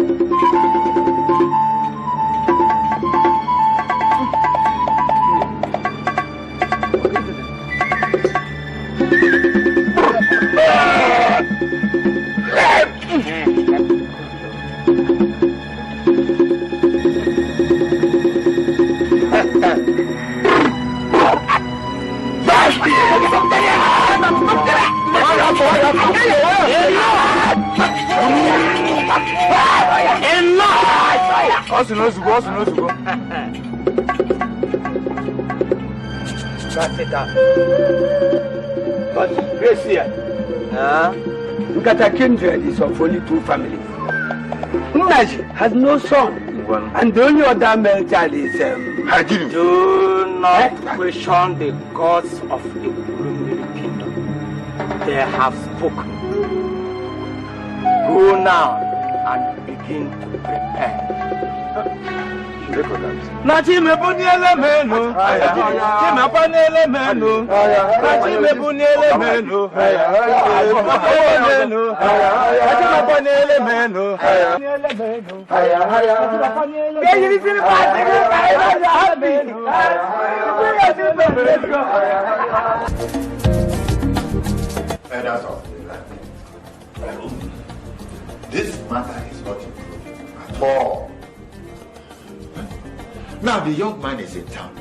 That's it. But Grace here, look at a kindred is of only 2 families. Naji has no son, and the only other male child is Do not question the gods of the Urumiri kingdom. They have spoken. Go now and begin to prepare. Nachi mebuni elemenu, Nachi mebuni elemenu, Nachi mebuni elemenu, Nachi mebuni elemenu. That's all. This matter is not improving at all. Now the young man is in town,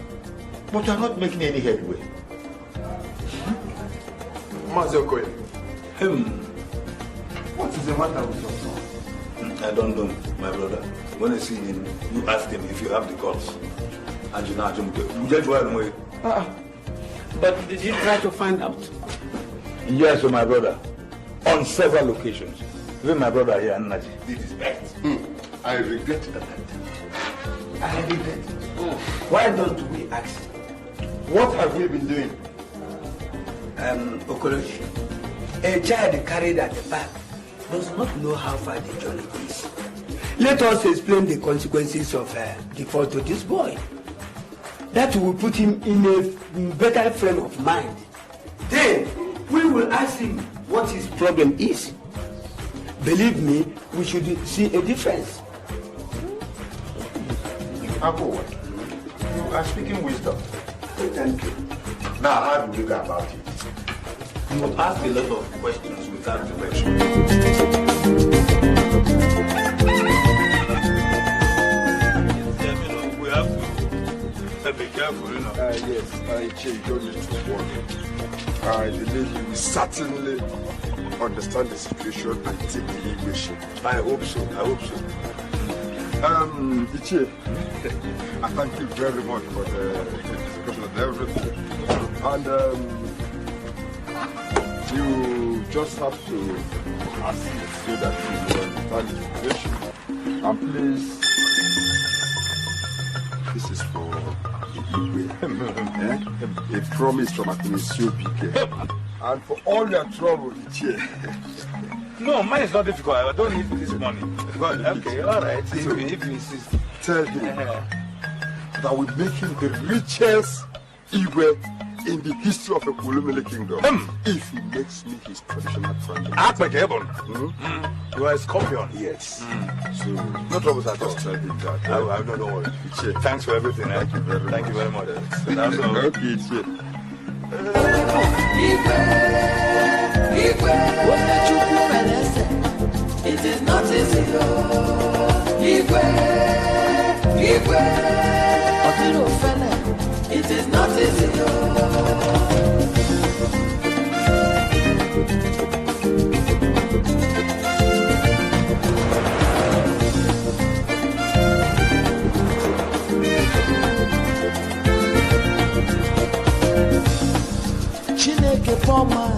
but you are not making any headway. Mazokoye. What is the matter with your son? I don't know, my brother. When I see him, you ask him if you have the guts. And you know, But did you try to find out? Yes, my brother. On several occasions. Even my brother here, Naji. Did his best. I regret that. I regret it. Why don't we ask? What have we been doing? Okoloji, a child carried at the back does not know how far the journey is. Let us explain the consequences of default to this boy. That will put him in a better frame of mind. Then we will ask him what his problem is. Believe me, we should see a difference. Uncle, you are speaking wisdom. Thank you. Now, how do we go about it? You ask a lot of questions without direction. We have to be careful, you know. Yes, you don't need to worry. I believe you will certainly understand the situation and take the equation. I hope so. Ichie, I thank you very much for the discussion and everything. And you just have to assist so that you will understand the situation. And please, this is for Igwe. A promise from Osuofia. And for all your trouble, Ichie. No, mine is not difficult. I don't need this money. But, okay, all right. If you insist. Tell him that we make him the richest Igwe in the history of the Osuofia kingdom. If he makes me his traditional friend. You are a scorpion. Yes. So, no troubles at all. Just tell him that. I don't worry. Thanks for everything. Thank you very much. That's all. Okay, it is not easy, Igwe, it is not easy, Chineke poor man.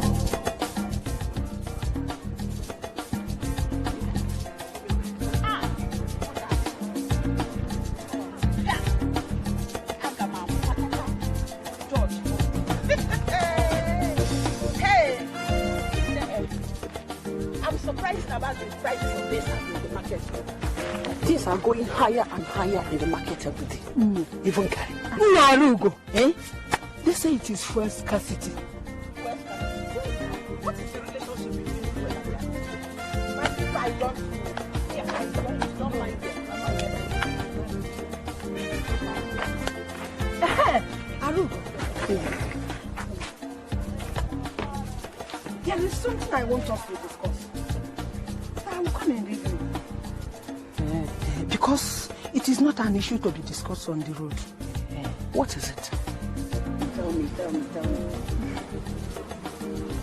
prices are going higher and higher in the market every day. Even Gary. Ugo. Eh? They say it is fuel scarcity. What is the relationship between fuel and gas? My sister, I don't like them. Arugo. There is something I want us to discuss. I will come and leave you. Because it is not an issue to be discussed on the road. What is it? Tell me.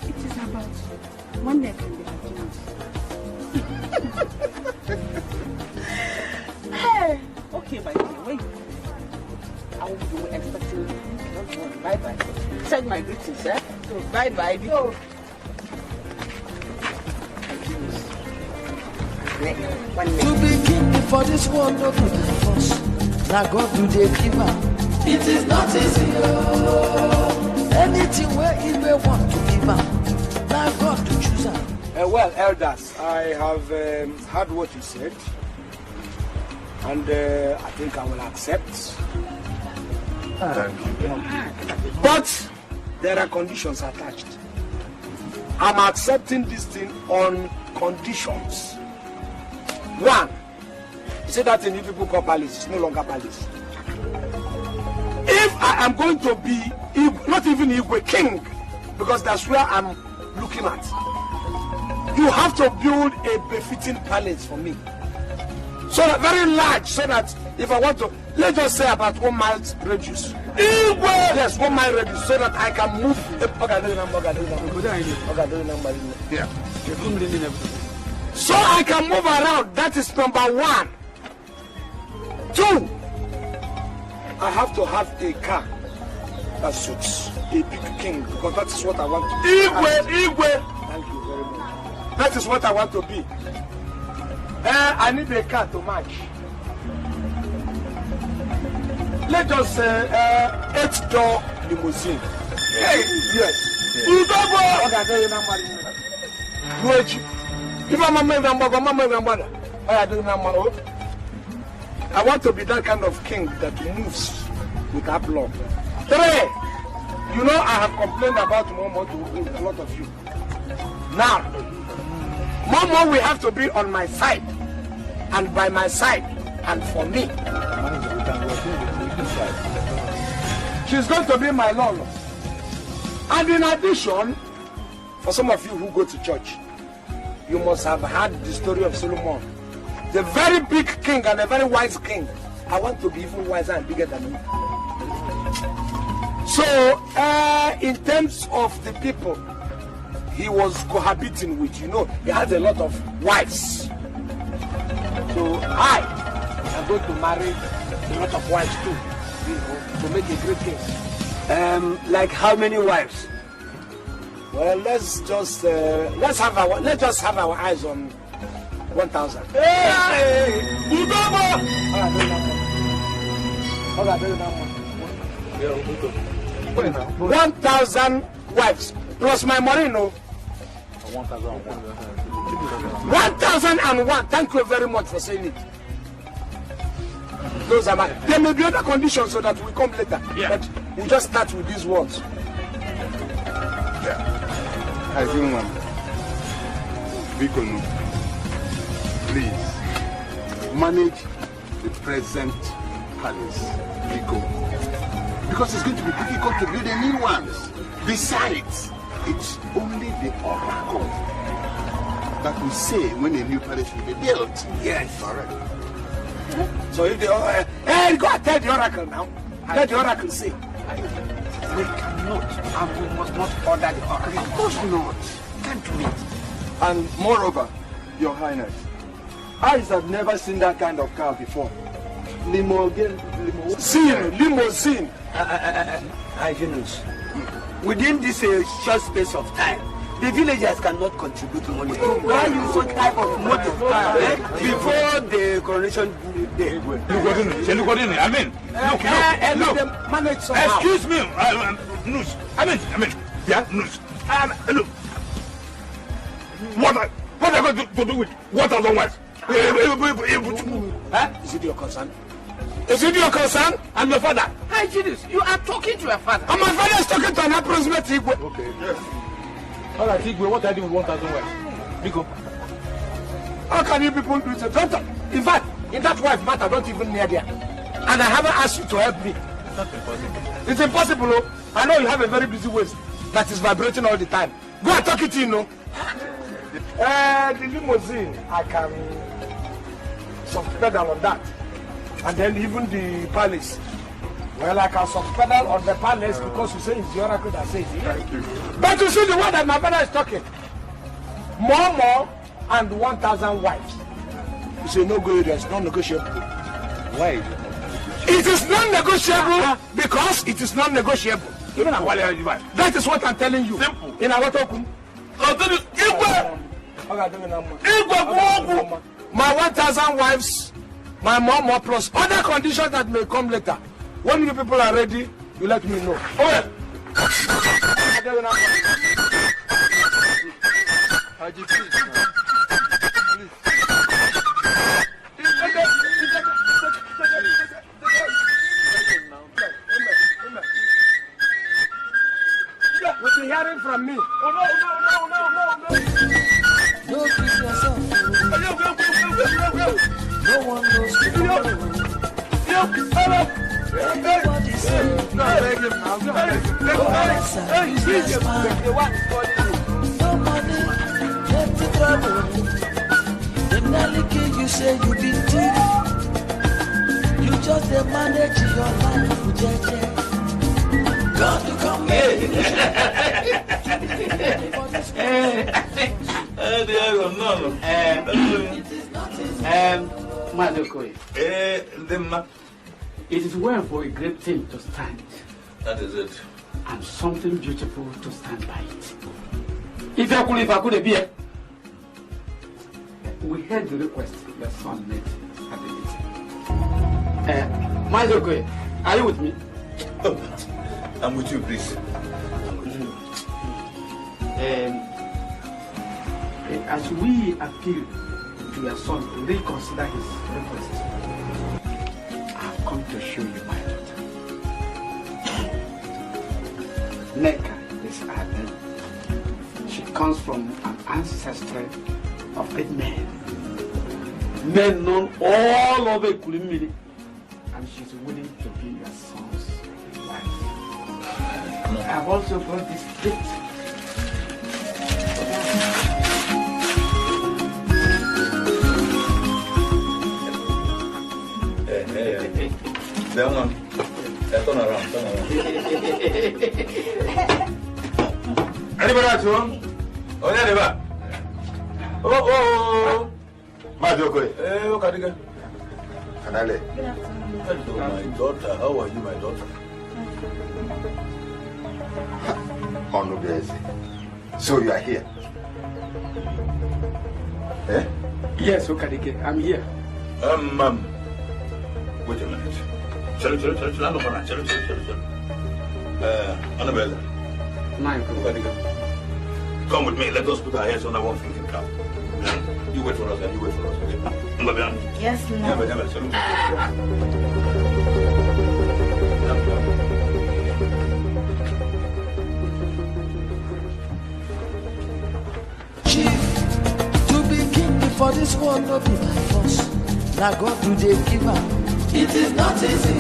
It is about one neck and the Hey! Okay, my dear, wait. I will be expecting you. Don't worry. Bye-bye. Send my greetings, eh? So, bye-bye. No. To be king before this world, no be by force. Now God do they give am. It is not easy, oh. Anything where he may want to give am. Now God to choose am. Well, elders, I have heard what you said, and I think I will accept. But there are conditions attached. I'm accepting this thing on conditions. One, you say that in you people call palace, it's no longer palace. If I am going to be, not even Igwe, king, because that's where I'm looking at, you have to build a befitting palace for me. So that very large, so that if I want to, let's just say about 1 mile radius. Yes, 1 mile radius, so that I can move. Yeah. So I can move around. That is number one. 2, I have to have a car that suits a big king, because that is what I want to be. Igwe. Thank you very much. That is what I want to be. I need a car to match. Let us say 8-door limousine. Hey, yes. I want to be that kind of king that moves with aplomb. 3, you know I have complained about Momo to a lot of you. Now, Momo will have to be on my side, and by my side, and for me. She's going to be my Lolo. And in addition, for some of you who go to church, you must have heard the story of Solomon. The very big king and a very wise king. I want to be even wiser and bigger than you. So, in terms of the people he was cohabiting with, you know, he had a lot of wives. So I am going to marry a lot of wives too, you know, to make a great king. Like how many wives? Well, let's just have our eyes on 1,000. Hey! 1,000 wives plus my Morino. 1,001. Thank you very much for saying it. Those are my. There may be other conditions so that we come later. Yeah. But we just start with these words. Yeah. I think Bikonu, please manage the present palace, Biko, because it's going to be difficult to build a new one. Besides, it's only the oracle that will say when a new palace will be built. Yes. Correct. So if the hey, go and tell the oracle now. Let the oracle say. We cannot, and we must not order the oracle. Of course not. Can't do it. And moreover, Your Highness, eyes have never seen that kind of car before. Limousine. Hygienist. Within this short space of time, the villagers cannot contribute money. Why use such type of motive before the coronation day? Look, I mean, look. Manage somehow. Excuse me, Nus. I mean, yeah, Nus. Look. What are you going to do with 1,000 wives? Is it your concern? Is it your concern? I'm your father. Hi, Julius. You are talking to your father. And my father is talking to an approximate Igwe. Okay, yes. All right, Igwe, what are you doing with 1,000 wives? Biko. How can you people do it? Don't, in fact, in that wife matter, don't even near there. And I haven't asked you to help me. That's impossible. It's impossible, oh. I know you have a very busy waist that is vibrating all the time. Go and talk it in, no? The limousine, I can soft pedal on that. And then even the palace. Well, I can soft pedal on the palace because you say it's the oracle that says it. Thank you. But you see the word that my father is talking. More, and 1,000 wives. You say no go, it's non-negotiable. Why? It is non-negotiable because it is non-negotiable. That is what I'm telling you. Simple. In our talk. My 1,000 wives, my mom plus other conditions that may come later. When you people are ready, you let me know. Okay. You've been hearing from me. Oh, no. Don't give yourself. No one knows tomorrow. Everybody say, no money, plenty trouble. Them nearly kill you, say you been thief. You just manage your life, jeje. God to come here. It is well for a great thing to stand. That is it. And something beautiful to stand by it. If I could be here, we heard the request your son made at the meeting. Mazokoye, are you with me? I'm with you, please. As we appeal to your son to reconsider his request, I've come to show you my daughter. Neka is her name. She comes from an ancestry of great men. Men known all over Kulimiri. And she's willing to be your son's wife. I've also brought this gift. Turn around. Anybody at home? Oh, yeah, Oh. Majoko. Look at it. Kanale. Hello, my daughter. How are you, my daughter? Onubeze. So you are here? Eh? Yes, Okadike, I'm here. Wait a minute. Annabelle. Come with me. Let us put our heads on one thinking cap. You wait for us and you wait for us. Okay? Yes, no. Chief, to be king before this world no be by force. Now God do they give up. It is not easy.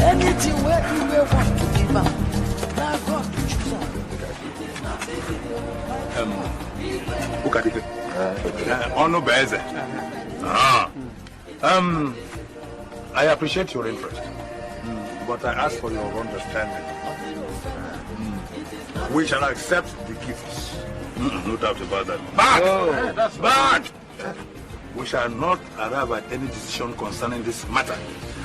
Anything where you may want to give up. Now God to choose up. It is not easy. Ukadike. Onubeze. I appreciate your interest, but I ask for your understanding. We shall accept the gifts. No doubt about that. But, that's bad. We shall not arrive at any decision concerning this matter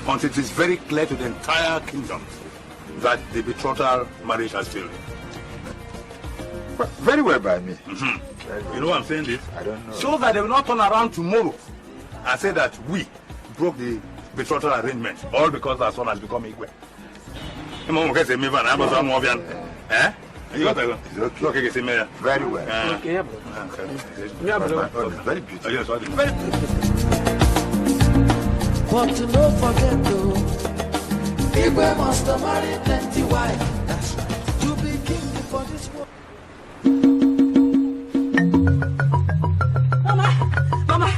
until it is very clear to the entire kingdom that the betrothal marriage has failed. Very well by me. You know why I'm saying this? I don't know. So that they will not turn around tomorrow and say that we broke the betrothal arrangement, all because our son has become Igwe. You got that? Okay. Okay, see me. Very well. Okay, bro. Yeah, very beautiful. Yes, very beautiful. But to no forget though, Igwe must marry plenty wife. That's to be king for this world. Mama,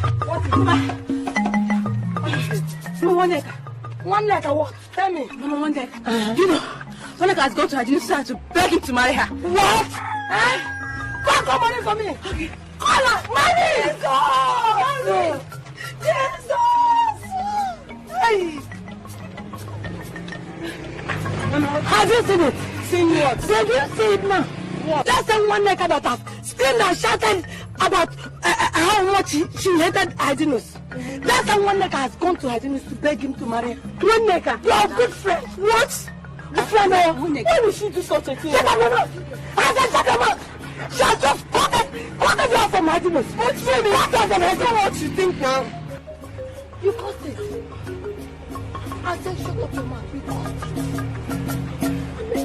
what is it? One leg, what? Tell me. Mama, one leg. You know, one leg has gone to her sister to beg him to marry her. What? Call money for me. Okay. Call her. Money! Jesus! Hey! Have you seen it? Seen what? Did you see it now? What? That's the one leg that has screamed and shouted about how much she hated Idinus. That's the one leg has gone to Idinus to beg him to marry her. One leg? Your good friend. What? Good friend? Why would she do such a thing? Shut up, I said shut up. She has just quoted you off from Idinus. What's really? What you think now? You caused it. I said shut up your mouth. You caused it.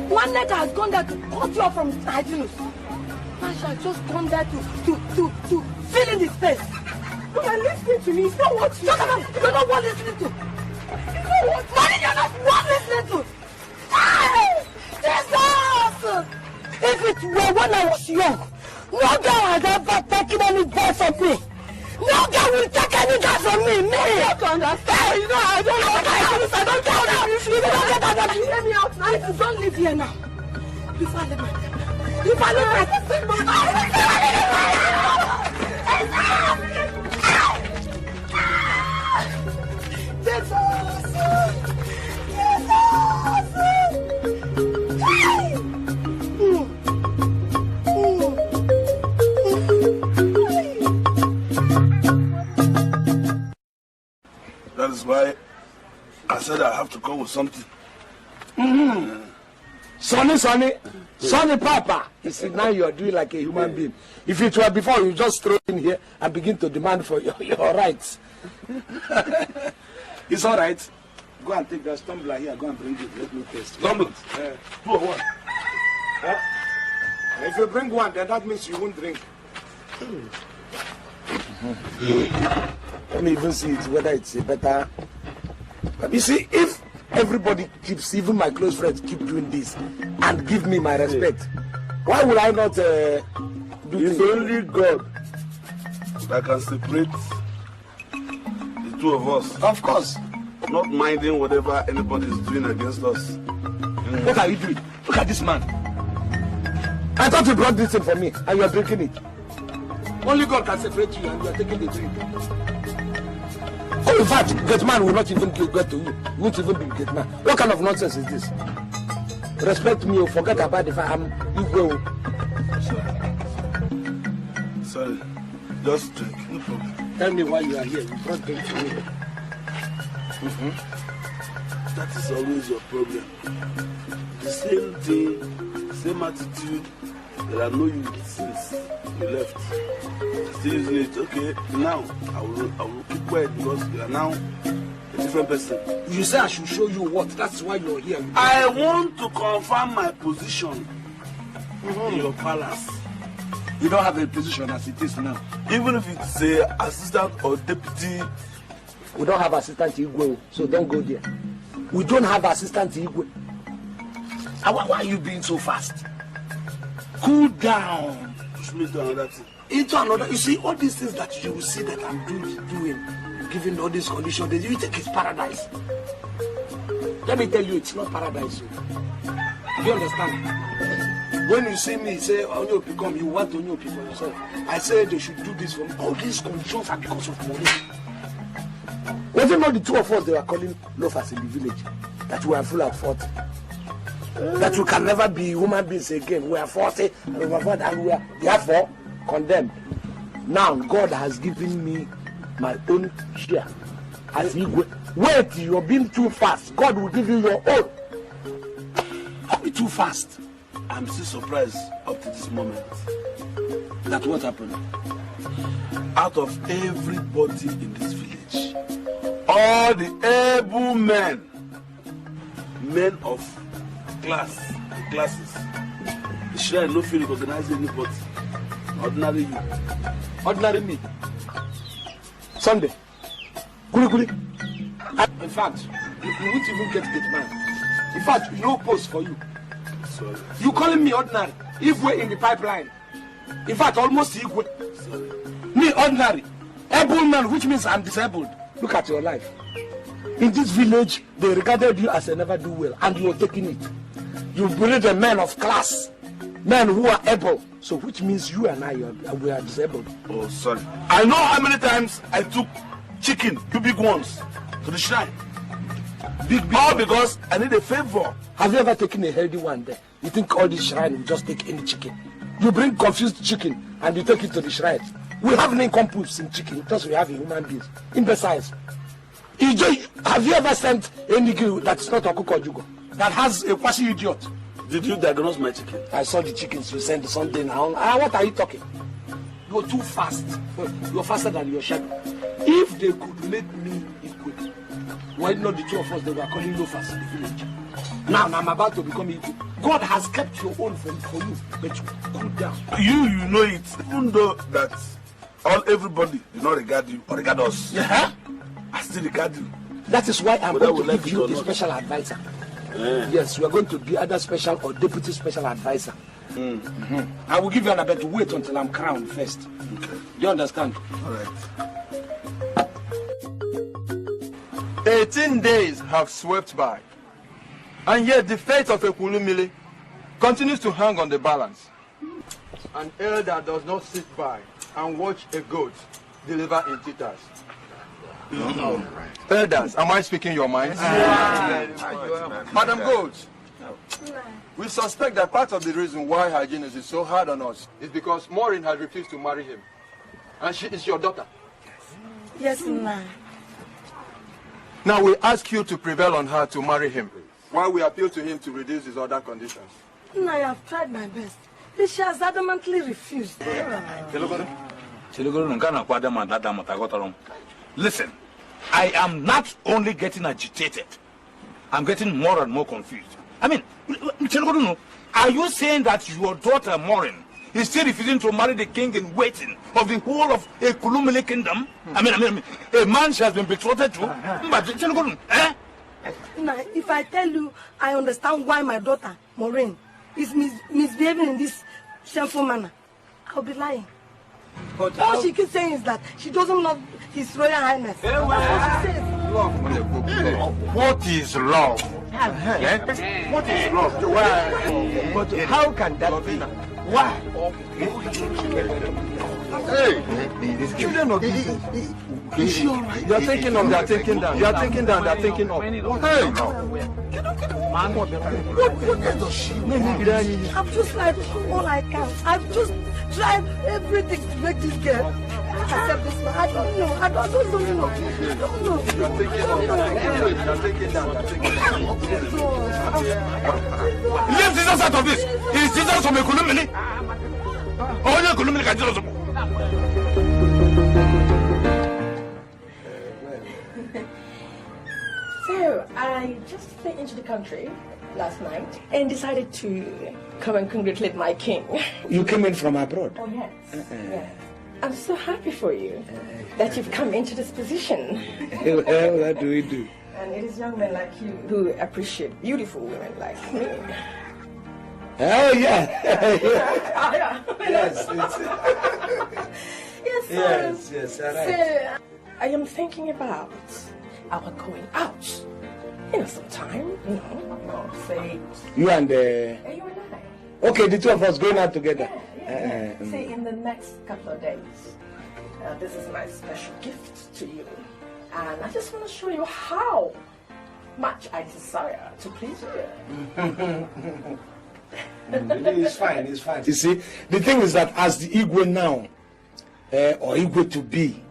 One leg has gone there to cut you off from Idinus. I shall just come there to fill in the space. You are listening to me. It's not what you... Shut up! You're not worth listening to. It's not what... Money, you're not worth listening to. Hey! Jesus! If it were when I was young, no girl has ever taken any boy from me. No girl will take any guy from me. Me! I don't understand. You know, I don't know. I don't care now. You don't get that. You hear me out now. If you don't live here now, if I live my... If I look at this thing, That is why I said I have to come with something. Sonny Papa. You see, now you are doing like a human being. If it were before, you just throw in here and begin to demand for your rights. It's all right. Go and take that tumbler here. Go and bring it. Let me taste. Tumbler? 2 or 1? If you bring 1, then that means you won't drink. Let me even see it, whether it's a better... You see, if everybody keeps, even my close friends, keep doing this and give me my respect, why would I not do It's things? only God that can separate the two of us. Of course. Not minding whatever anybody is doing against us. What are you doing? Look at this man. I thought you brought this thing for me and you are drinking it. Only God can separate you and you are taking the drink. Oh, in fact, great man will not even get to you. You won't even be great man. What kind of nonsense is this? Respect me or forget about the fact I'm Igwe. Sorry. Just drink. No problem. Tell me why you are here. You brought drink to me. That is always your problem. The same thing, same attitude that I know you since you left. Still using it. Okay, now I will keep quiet because you are now a different person. You say I should show you what? That's why you're here. I want to confirm my position in your palace. You don't have a position as it is now. Even if it's a assistant or deputy. We don't have assistant Igwe, so don't go there. We don't have assistant Igwe. Why are you being so fast? Cool down. Push me to another thing. Into another. You see, all these things that you will see that I'm doing, giving all these conditions, you think it's paradise. Let me tell you, it's not paradise. Do you understand? When you see me say, Onyopi come, you want Onyopi for yourself. I say they should do this for me. All these conditions are because of money. Was it not the two of us they were calling loafers in the village? That we are full at 40. That we can never be human beings again. We are 40 and we are 40 and we are therefore condemned. Now God has given me my own share. As he wait, you're being too fast. God will give you your own. Don't be too fast. I'm still surprised up to this moment. That what happened? Out of everybody in this village, all the able men of classes, The shrine no feel recognize anybody. Ordinary you. Ordinary me. Sunday. Kuli. In fact, you won't even get man. In fact, no post for you. Sorry. You calling me ordinary? If we're in the pipeline. In fact, almost equal. Me ordinary. Able man, which means I'm disabled. Look at your life. In this village, they regarded you as a never do well, and you are taking it. You bullied a man of class, men who are able. So which means you and I, we are disabled. Oh, sorry. I know how many times I took chicken, 2 big ones, to the shrine. Big. All because I need a favor. Have you ever taken a healthy one there? You think all this shrine will just take any chicken? You bring confused chicken and you take it to the shrine. We have no compost in chicken because we have a human beings. Imbeciles. Have you ever sent any girl that's not a cook or jugo? That has a quasi idiot? Did you diagnose my chicken? I saw the chickens you sent Sunday now. What are you talking? You're too fast. You're faster than your shadow. If they could make me equal, why not the two of us they were calling loafers in the village? Now I'm about to become equal. God has kept your own for you, but you cool down. You know it. Even though that everybody do not regard you or regard us, I still regard you. That is why I'm going to give you the special advisor. Yes, you are going to be either special or deputy special advisor. I will give you an bet. Wait until I'm crowned first. Okay. You understand? All right. 18 days have swept by, and yet the fate of Ekulumile continues to hang on the balance. An elder does not sit by and watch a goat deliver in teethers. Elders, am I speaking your minds? Madam Goat, we suspect that part of the reason why Her Highness is so hard on us is because Maureen has refused to marry him. And she is your daughter. Yes, ma'am. Now we ask you to prevail on her to marry him, while we appeal to him to reduce his other conditions. I have tried my best. But she has adamantly refused. Listen, I am not only getting agitated, I'm getting more and more confused. I mean, are you saying that your daughter Maureen is still refusing to marry the king in waiting of the whole of a Kulumile kingdom? I mean, a man she has been betrothed to? If I tell you, I understand why my daughter, Maureen, is misbehaving in this shameful manner, I'll be lying. But all she keeps saying is that she doesn't love His Royal Highness. That's what she says. What is love? What is love? Why? But how can that be? Why? Hey, children of this. Is she all right? You are thinking of, they are thinking down. You are thinking down, they are thinking up. Hey! What does she mean? I've just tried all I can. I've just tried everything to make this girl accept this man. I don't know. I don't know. You are thinking down. Leave Jesus out of this. Is Jesus from a Kulumili? Only a Kulumili can Jesus. So, I just flew into the country last night and decided to come and congratulate my king. You came in from abroad? Oh, yes. Yeah. I'm so happy for you that you've come into this position. Well, what do we do? And it is young men like you who appreciate beautiful women like me. Oh, yeah. Yes, Yes, all right. So, I am thinking about our going out. Sometime, say... You and you and I. Okay, the two of us going out together. Say in the next couple of days. This is my special gift to you. And I just want to show you how much I desire to please you. It's fine. You see, the thing is that as the Igwe now, or Igwe to be,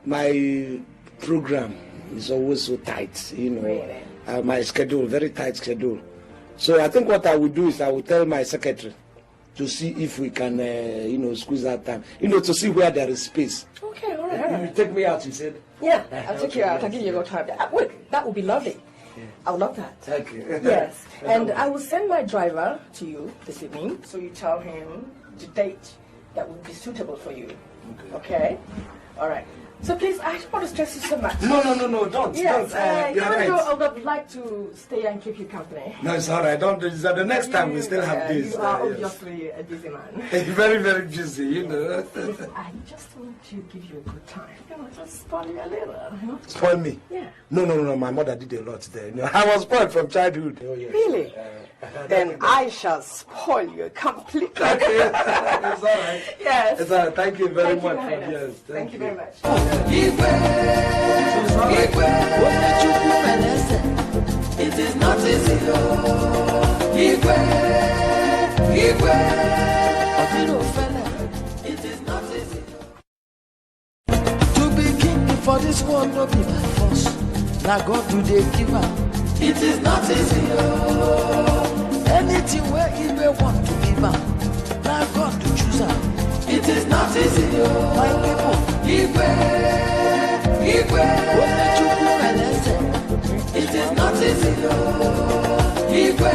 my program is always so tight, Really? My schedule, very tight schedule. So I think what I will do is I will tell my secretary to see if we can, squeeze that time, to see where there is space. Okay, all right. You take me out, you said? Yeah, I'll take you out. I'll give you a little time. That would be lovely. I would love that. Thank you. Yes, and I will send my driver to you this evening, so you tell him the date that would be suitable for you. Okay? All right. So please, I don't want to stress you so much. No, don't. Yes, You're even right. though I would have liked to stay and keep you company. No, it's all right. Don't. The next time we still have this. You are yes. obviously a busy man. Very, very busy, you know. Listen, I just want to give you a good time. You know, just spoil you a little. You know? Spoil me? Yeah. No. My mother did a lot there. You know, I was spoiled from childhood. Oh, yes. Really? Then I shall spoil you completely. Okay. It's all right. Yes. It's all right. Thank you very much. Yes, thank you very much. It is not easy, Igwe. It is not easy. To be king for this world, no be by force. Now God do they give up. It is not easy, anything where Igwe want to give up. Now God to choose up. It is not easy, my people. Igwe. It is not easy, Igwe.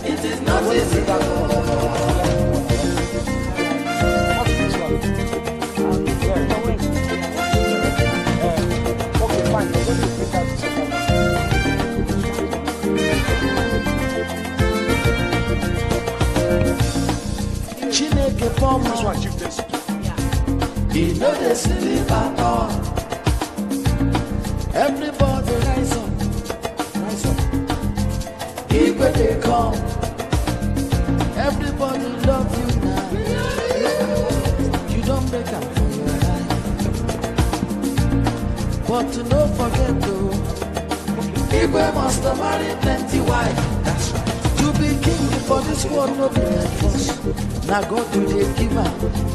It is not easy. Chineke form this one, chief this. He know they sleep at all. Everybody rise up, rise up. Igwe they come. Everybody love you now. You don't break up for your life. But to no forget though, Igwe must have married plenty wife. That's right. To be king for this world, no be like force. Now God do they give up.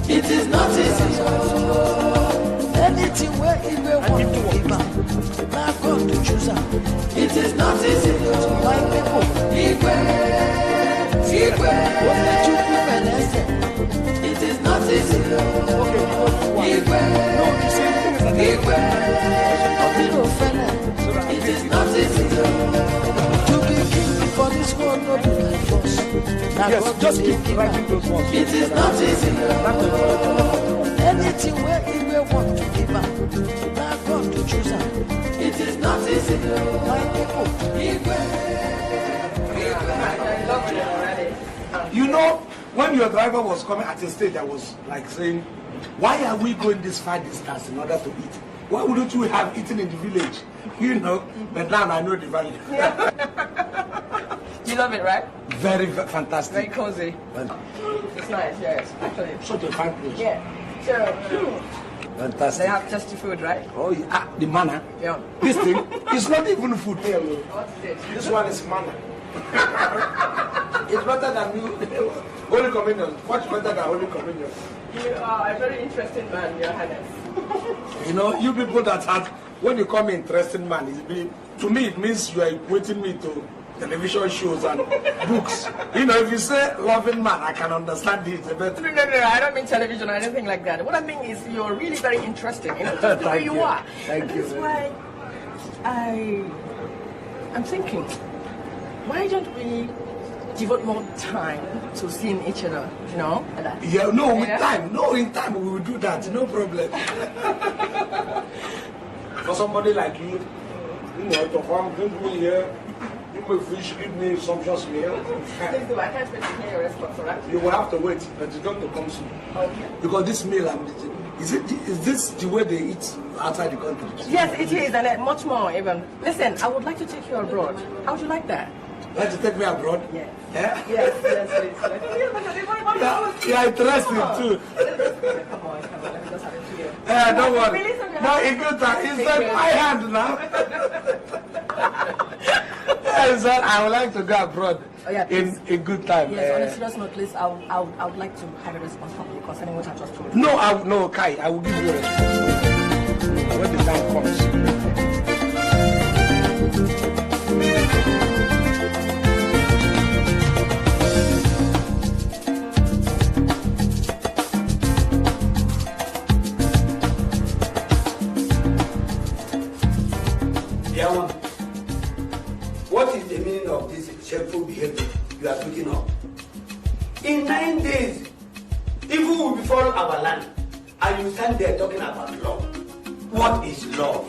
It is not easy. Anything where Igwe want to give up. Now God to choose up. It is not easy. My people, Igwe. What let you do and it is not easy. Igwe. It is not easy. To be king for this world, no be like force. Yes, just keep writing those words. It is not easy. Anything where Igwe want to give up, now God to choose up. It is not easy. My people, Igwe. You know, when your driver was coming at a stage, I was like saying, why are we going this far distance in order to eat? Why wouldn't you have eaten in the village? You know, but now I know the value. You love it, right? Very fantastic. Very cozy. It's nice, yes, actually. Such a fine place. Yeah. So, fantastic. they have tasty food, right? Oh, yeah. The manna. Yeah. This thing is not even food. What's this? This one is manna. It's better than you. Holy Communion. Much better than Holy Communion. You are a very interesting man, Your Highness. You know, you people that had, when you call me interesting man, to me it means you are equating me to television shows and books. You know, if you say loving man, I can understand it. But No, I don't mean television or anything like that. What I mean is you're really very interesting, you know, just the way you are. Thank you. That's why I'm thinking, why don't we devote more time to seeing each other, you know? Yeah, no, with time. No, in time we will do that. No problem. For somebody like you know, to come, bring me here, give me fish, give me sumptuous meal. Please do. I can't wait to hear your response, alright? You will have to wait, but it's going to come soon. Okay. Because this meal, is this the way they eat outside the country? Yes, it is, and much more even. Listen, I would like to take you abroad. How would you like that? Like to take me abroad? Yes. Yeah? Yes, please. Yeah, interesting too. Come on, let me just have it to you. Don't worry. No, in good time. It's like my hand now. Yes, sir, I would like to go abroad in good time. Yes, on a serious note, please, I would like to have a response from you concerning what I just told you. No, Kai, I will give you a response when the time comes. Dear one, what is the meaning of this shameful behavior you are picking up? In 9 days, evil will befall our land, and you stand there talking about love. What is love?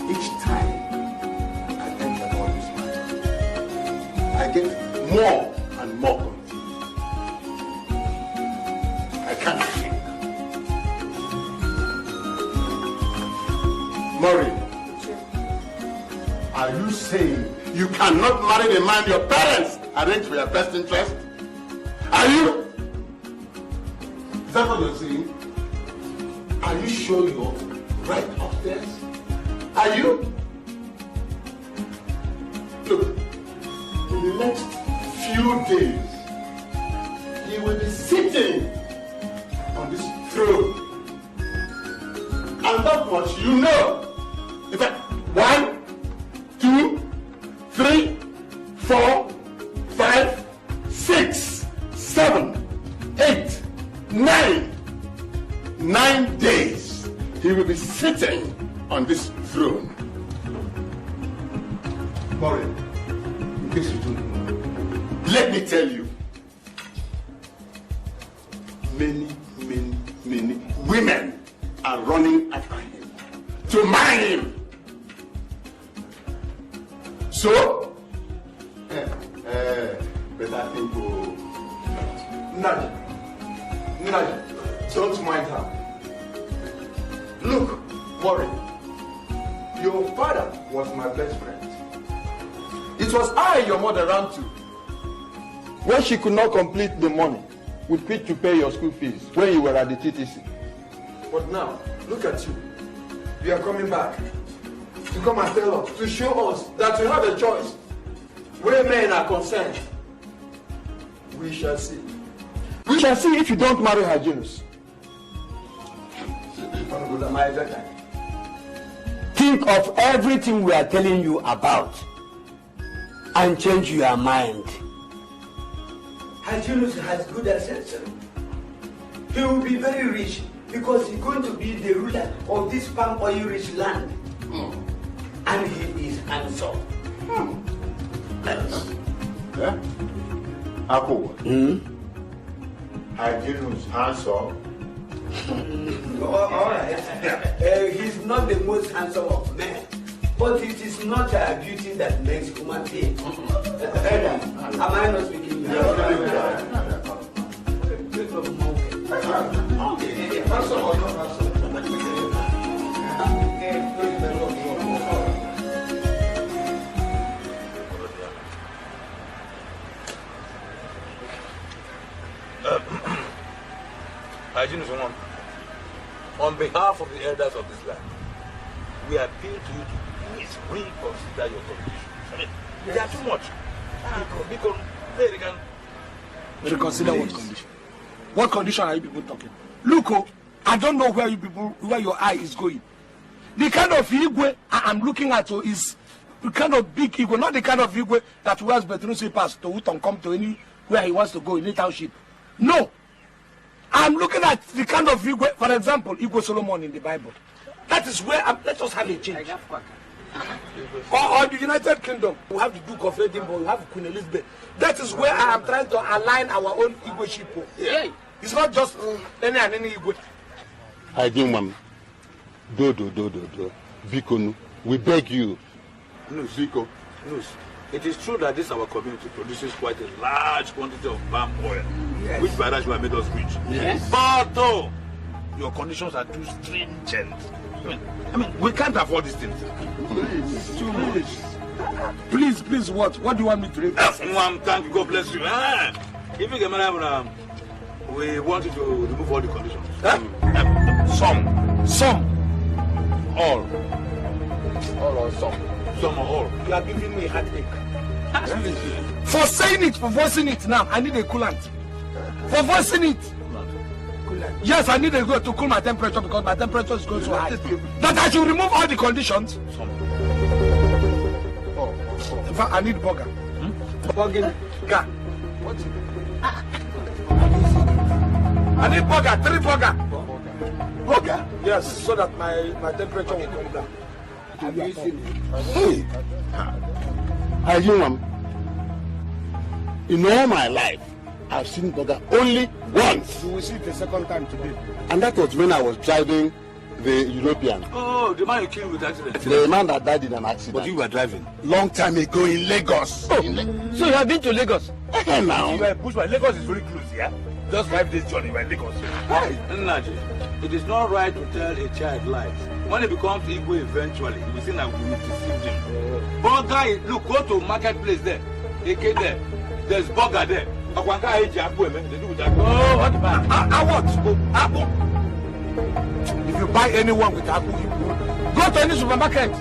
Each time I enter all this matter, I get more and more confused. I can't think. Maureen, are you saying you cannot marry the man your parents arranged for your best interest? Are you? Is that what you're saying? Are you sure you're right upstairs? Are you? Look, in the next few days, he will be sitting on this throne. And that much you know. In fact, 1, 2, 3, 4, 5, 6, 7, 8, 9. 9 days he will be sitting on this throne. Maureen, in case you don't know, let me tell you, many women are running after him to marry him. So, better think of Nadi, don't mind her. Look, Maureen, your father was my best friend. It was I your mother ran to when she could not complete the money with which to pay your school fees when you were at the TTC. But now, look at you. You are coming back to come and tell us, to show us that you have a choice. Where men are concerned, we shall see. We shall see if you don't marry her, Janus. Think of everything we are telling you about and change your mind. Janus has good ancestry. He will be very rich because he's going to be the ruler of this palm oil rich land. And he is handsome. Yeah? Apple. Janus handsome. All right. He's not the most handsome of men, but it is not a beauty that makes human being. Am I not speaking? Handsome or not handsome? On behalf of the elders of this land, we appeal to you to please reconsider your conditions. I mean, they are too much. Because they can reconsider what condition? What condition are you people talking? Look, I don't know where your eye is going. The kind of Igwe I am looking at is the kind of big Igwe, not the kind of Igwe that wears bedroom slippers to Uton come to anywhere he wants to go in a township. No. I'm looking at the kind of Igwe, for example, Igwe Solomon in the Bible. That is where let us have a change. Or the United Kingdom, we have the Duke of Edinburgh, we have Queen Elizabeth. That is where I am trying to align our own Igwe ship. Yeah. It's not just any Igwe. I do, ma'am. Do. Biko, we beg you. No, Biko. No. It is true that this our community produces quite a large quantity of palm oil, yes, which by that you have made us rich. Yes. But your conditions are too stringent. I mean, we can't afford these things. Please, too much. Please, what? What do you want me to do? Thank you, God bless you. If you get married, we want you to remove all the conditions. Some. All or some. Some or all. You are giving me a heartache. For saying it, for voicing it now, I need a coolant. For voicing it. Coolant. Yes, I need a go to cool my temperature because my temperature is going so high. That I should remove all the conditions. In fact, I need burger. Burger. What? I need burger, 3 burger. Burger? Yes, so that my temperature will come down. Have you seen it? Hey, Hygiene, in all my life, I've seen burger only once. You will see it the second time today. And that was when I was driving the European. Oh, the man you killed with accident. The man that died in an accident. But you were driving. Long time ago in Lagos. Oh. So you have been to Lagos? Now. You were Bushman. Lagos is very close, yeah? Just 5 days journey by Lagos. Hey, Naji, it is not right to tell a child lies. When he becomes Igbo eventually, you will see that we will deceive him. Burger, look, go to marketplace there. AK there. There's burger there. Oh, what about? Apple. If you buy anyone with apple, go to any supermarket.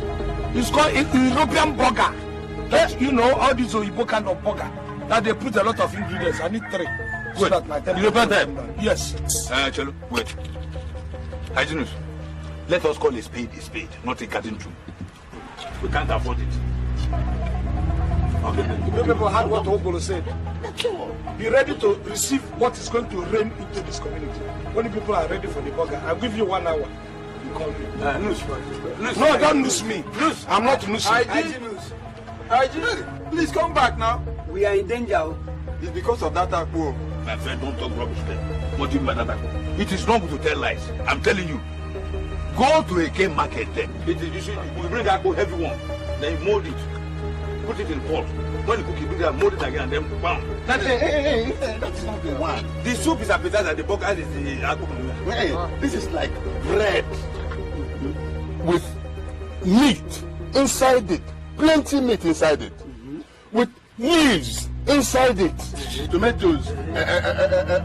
It's called European burger. That, you know, all these Oyibo kind of burger that they put a lot of ingredients. I need 3. So that my European type? Yes. Chelo, wait. Hygienist, let us call a spade, not a garden tool. We can't afford it. Okay. You people heard what Ogolo said. Be ready to receive what is going to rain into this community. When the people are ready for the burger, I'll give you 1 hour. You call me. No, don't lose me. I'm not losing. Hygienist, please come back now. We are in danger. It's because of that apple. My friend, don't talk rubbish there. What do you mean by that? It is wrong to tell lies. I'm telling you. Go to a game market then. You bring that heavy one. Then you mold it. Put it in pot. When you cook it, bring that, mold it again, and then bam. Hey, that's not the one. The soup is appetizer, the burger is the apple. Hey, this is like bread with meat inside it. Plenty meat inside it. With leaves inside it. Tomatoes,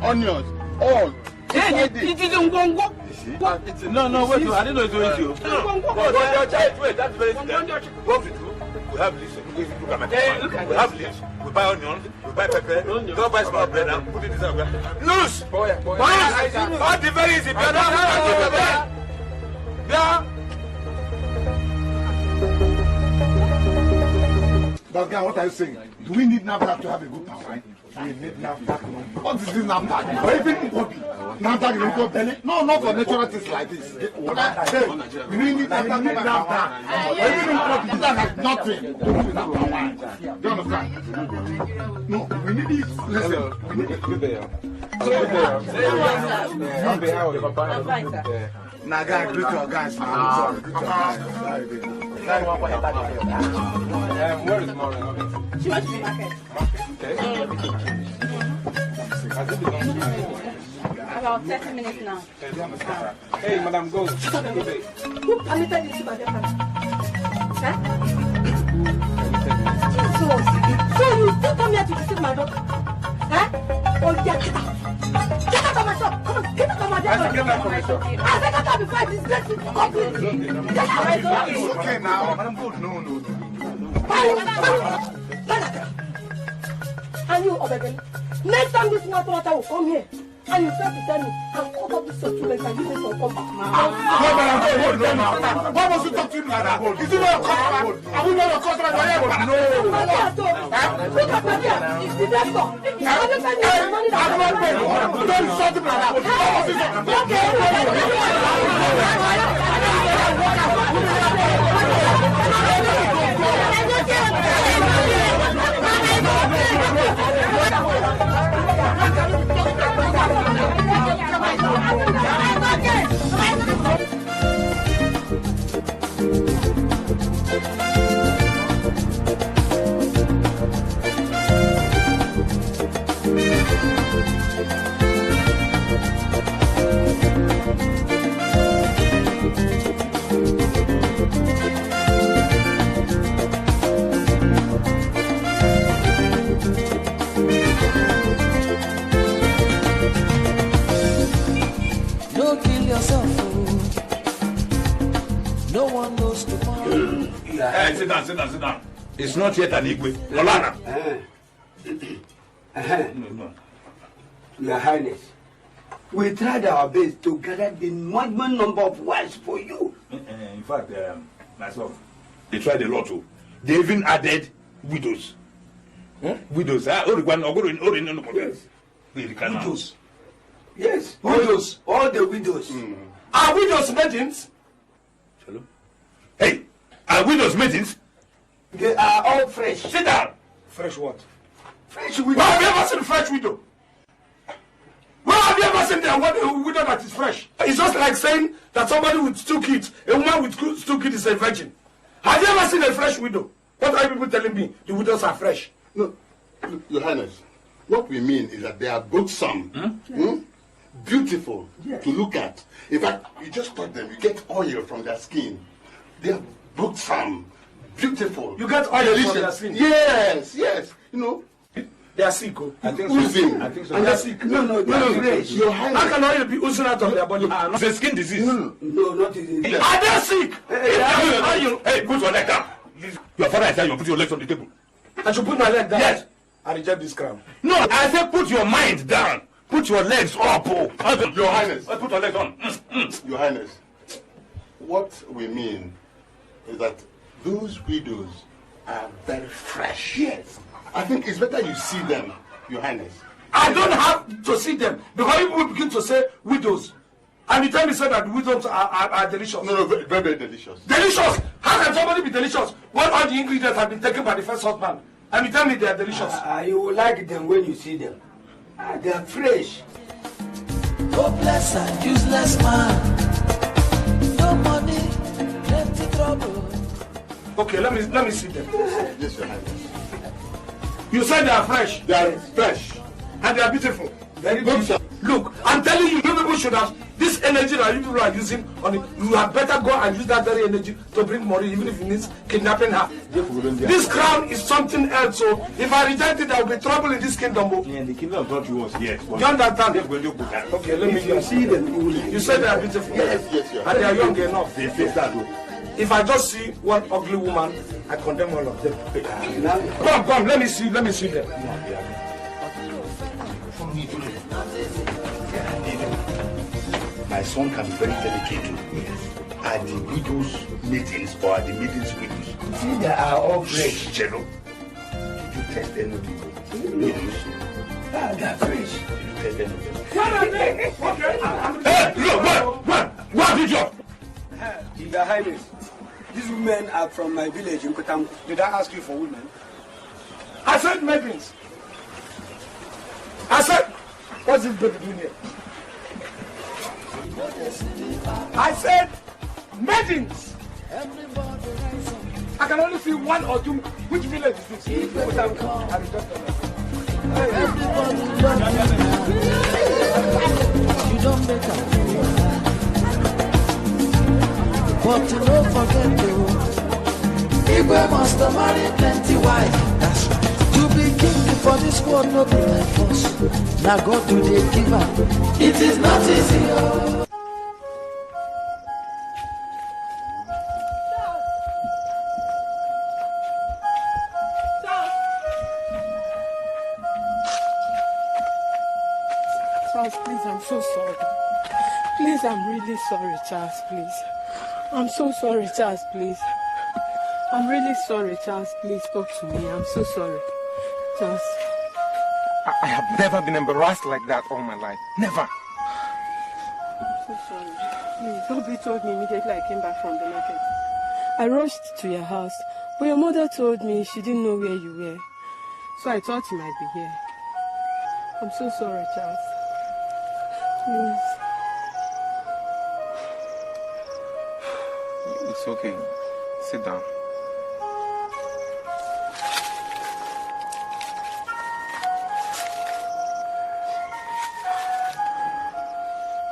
onions, all inside it. It is Ngongo. No, wait, I didn't know it was you. Wait, that's very simple. What we do, we have leaves. We have leaves. We buy onions, we buy pepper, don't buy small bread and put it inside. Loose! Boy. All the very easy. But guy, what are you saying? Do we need NAFDAC to have a good time, right? We need NAFDAC. What is this NAFDAC? Or even Nkobi? NAFDAC is Nkobi belly? No, not for natural things like this. Hey, we need NAFDAC. Or even Nkobi. NAFDAC has nothing to do with that. Do you understand? No, we need it. Listen, we need it. Naga, greet your guys. Where is Maureen? She went to the market. About 30 minutes now. Hey, Madam, go. Who permitted you to my daughter? Huh? So you still come here to visit my daughter? Huh? Oh, yeah, get out. Get out of my shop. Come on, get out of my daughter. Get out of my shop. I said get out before I disgrace you completely. Get out. It's okay now. Madam, go. No. And you, Obegeli, next time this matter will come here, and you start to tell me, I'll cut up this settlement and use it for combat. No, why must you talk to him like that? Is he not your customer? Are we not your customer? No. Look at my dear, it's the doctor. Every time you have money, I'm not paying. Don't insult him like Don't kill yourself, oh. No one knows tomorrow. Hey, sit down. It's not yet an Igwe. Olana. No. Your Highness, we tried our best to gather the maximum number of wives for you. In fact, myself, they tried a lot too. They even added widows. Widows. Yes. Widows. Yes, widows. All the widows. Are widows maidens? Hey, are widows maidens? They are all fresh. Sit down. Fresh what? Fresh widows. Where have you ever seen a fresh widow? Where have you ever seen a widow that is fresh? It's just like saying that somebody with 2 kids, a woman with 2 kids is a virgin. Have you ever seen a fresh widow? What are you people telling me? The widows are fresh. No, Your Highness, what we mean is that they are both some. Beautiful to look at. In fact, you just touch them, you get oil from their skin. They are both some. Beautiful. You get oil delicious. from their skin? Yes, yes. You know, they are sick. I think oozing. I think so. And they are sick. No, they are fresh. Your Highness. How can oil be oozing out of their body? It's a skin disease. No, not disease. Are they sick? Hey, put your leg down. Your father is telling you, put your legs on the table. I should put my leg down? Yes. I reject this crown. No, I said put your mind down. Put your legs up. Oh. Your Highness. Put your legs on. Your Highness, what we mean is that those widows are very fresh. Yes. I think it's better you see them, Your Highness. I don't have to see them because people begin to say widows. And you tell me say that widows are delicious. No, very, very, very delicious. Delicious? How can somebody be delicious when all the ingredients have been taken by the first husband? And you tell me they are delicious? You will like them when you see them. They are fresh. Hopeless and useless man. No money, plenty trouble. Okay, let me see them. Yes, Your Highness. You said they are fresh. They are fresh. And they are beautiful. Very beautiful. Look, I'm telling you, you people should have this energy that you people are using on it. You had better go and use that very energy to bring money, even if it means kidnapping her. This crown is something else, so if I reject it, there will be trouble in this kingdom. Yeah, the kingdom brought you us, yes. You understand? Okay, let me You see them. You said they are beautiful. Yes, yes, And they are young enough. They face that though. If I just see one ugly woman, I condemn all of them. Come, let me see them. My son can be very delicate. Are the widows maidens or are the maidens widows? See, they are all fresh. Jello. Did you test any of the widows? They are fresh. Did you test any of them? What are they? Hey, look, what did you? Your Highness, these women are from my village in Kotam. Did I ask you for women? I said maidens. I said, what's this baby doing here? I said maidens. I can only see 1 or 2. Which village is this? Everybody you don't make a but you don't forget though. Igwe must have married plenty wife. That's right. To be king for this world, no be my force. Now God do they give up. It is not easy. Oh. Charles, please, I'm so sorry. Please, I'm really sorry, Charles, please. I'm so sorry, Charles, please. I'm really sorry, Charles. Please talk to me. I'm so sorry. Charles. I have never been embarrassed like that all my life. Never. I'm so sorry. Please, Bobby told me immediately I came back from the market. I rushed to your house, but your mother told me she didn't know where you were. So I thought you might be here. I'm so sorry, Charles. Please. It's okay. Sit down.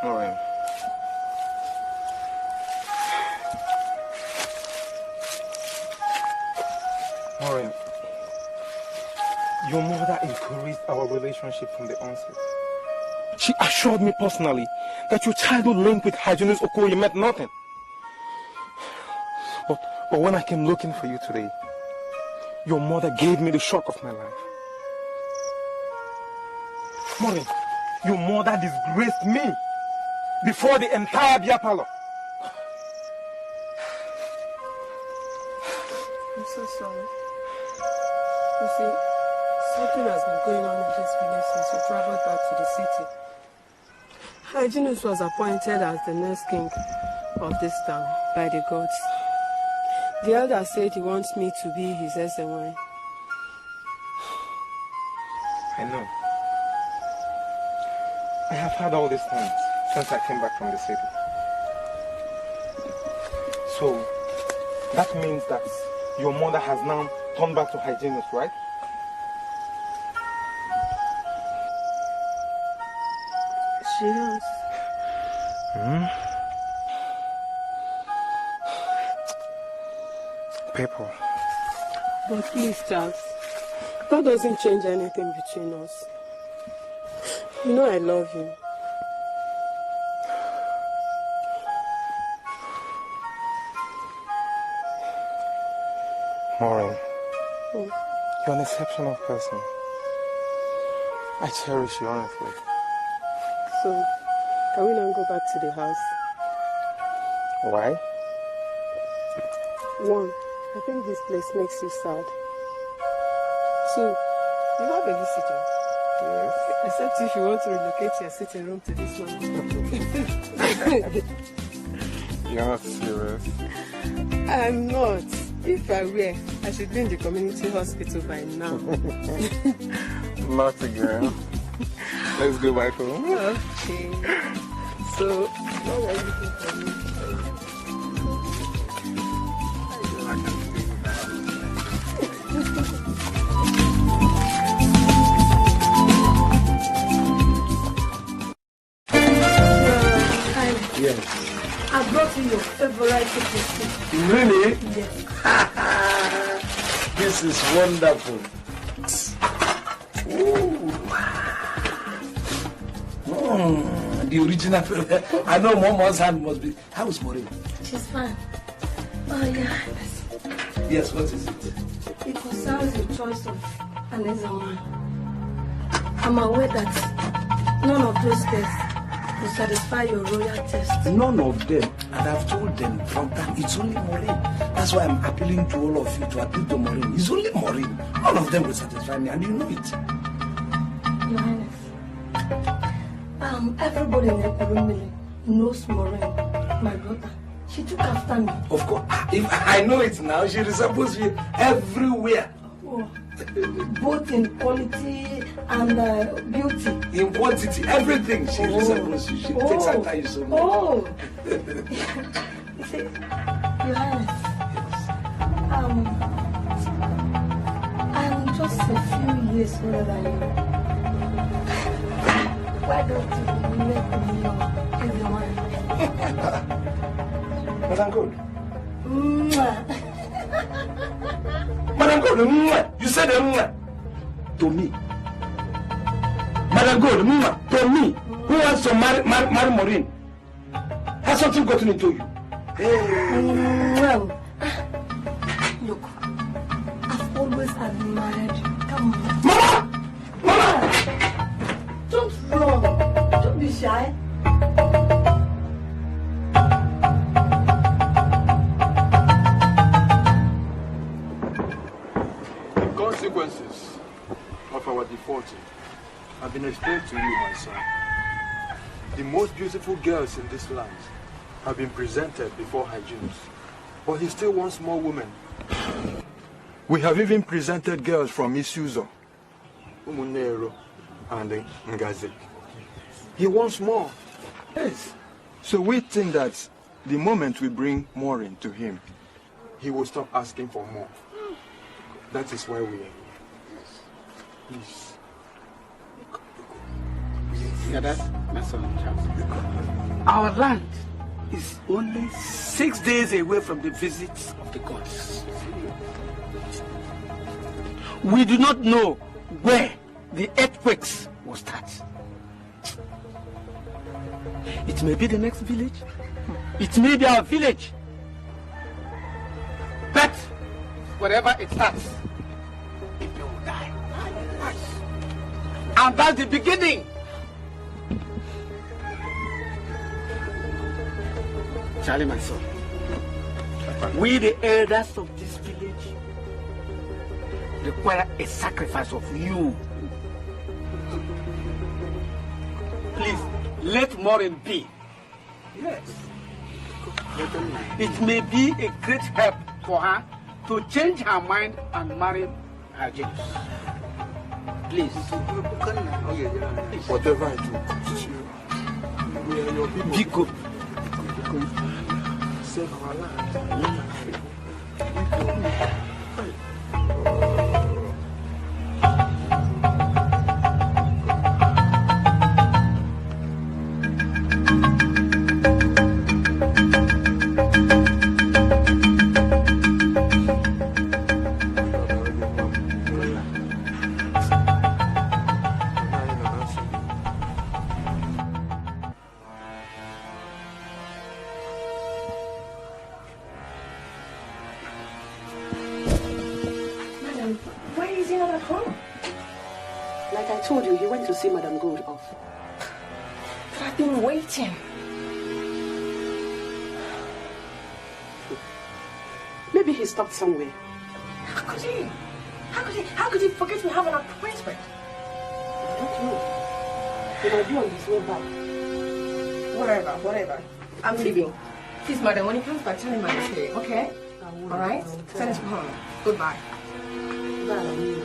Maureen. Maureen, your mother encouraged our relationship from the onset. She assured me personally that your childhood link with Hyginus Okoye meant nothing. But when I came looking for you today, your mother gave me the shock of my life. Maureen, your mother disgraced me before the entire beer parlor. I'm so sorry. You see, something has been going on in this village since we traveled back to the city. Hyginus was appointed as the next king of this town by the gods. The elder said he wants me to be his Ezewan. I know. I have had all these things since I came back from the city. So, that means that your mother has now turned back to Hyginus, right? She has. People. But please, Charles, that doesn't change anything between us. You know I love you. Maureen, you're an exceptional person. I cherish you, honestly. So, can we now go back to the house? Why? One, I think this place makes you sad. Two, you have a visitor. Yes. Except if you want to relocate your sitting room to this one. You're not serious. I'm not. If I were, I should be in the community hospital by now. Not again. Let's go back home. Okay. So, what were you looking for me? Yes. I brought you your favorite biscuit. Really? Yes. This is wonderful. The original. I know Mama's hand must be. How is Maureen? She's fine. Oh, yeah. Yes, what is it? It concerns the choice of an Ezewan. I'm aware that none of those tests will satisfy your royal test. None of them. And I've told them from that it's only Maureen. That's why I'm appealing to all of you to appeal to Maureen. It's only Maureen. None of them will satisfy me, and you know it. Your Highness. Everybody in Ekurumili knows Maureen, my daughter. She took after me. Of course. If I know it now, she resembles me everywhere. Oh, both in quality and beauty. In quantity, everything she resembles you. She takes after you so much. Oh! You see, Your Highness, I'm just a few years older than you. Why don't you make me your Ezewan? Madam Gold. Mwah. Madam Gold, you said to me. Madam Gold, to me. Who wants to marry Maureen? Has something gotten into you? Well, look, I've always admired you. Come on. Mama! Mama! Don't run. Don't be shy. The consequences of our defaulting have been explained to you, my son. The most beautiful girls in this land have been presented before Hyginus, but he still wants more women. We have even presented girls from Isuzo, Umunero, and Ngazi. He wants more. Yes. So we think that the moment we bring Maureen to him, he will stop asking for more. That is why we are here. Please. Yeah, that's my son, Charles. Our land is only 6 days away from the visits of the gods. We do not know where the earthquakes will start. It may be the next village. It may be our village. But wherever it starts, people will die. And that's the beginning. Charlie, my son, we the elders of this village require a sacrifice of you. Please, let Maureen be. Yes. It may be a great help for her to change her mind and marry her James. Please. Whatever I do, we are your people. Biko. Save our land. See Madam Gold off. But I've been waiting. Maybe he stopped somewhere. How could he? How could he forget we have an appointment? I don't know. He might be on his way back. Whatever. I'm leaving. Please, madam, when he comes back, tell him I'm okay, okay? Alright? Send us home. Goodbye. Bye.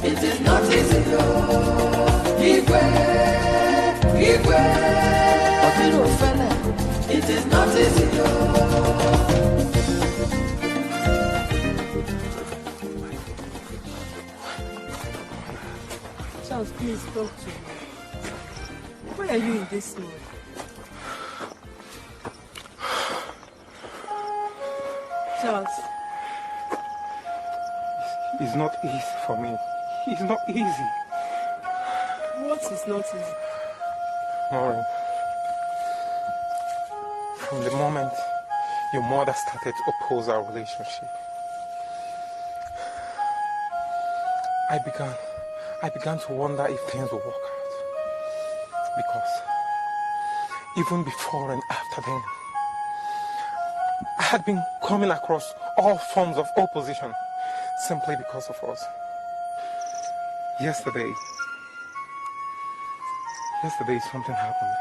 It is not easy, Igwe. It is not easy, Charles, please talk to me. Why are you in this mood? Charles. It's not easy for me. It's not easy. What is not easy? Maureen, from the moment your mother started to oppose our relationship, I began to wonder if things will work out. Because even before and after then, I had been coming across all forms of opposition simply because of us. Yesterday something happened.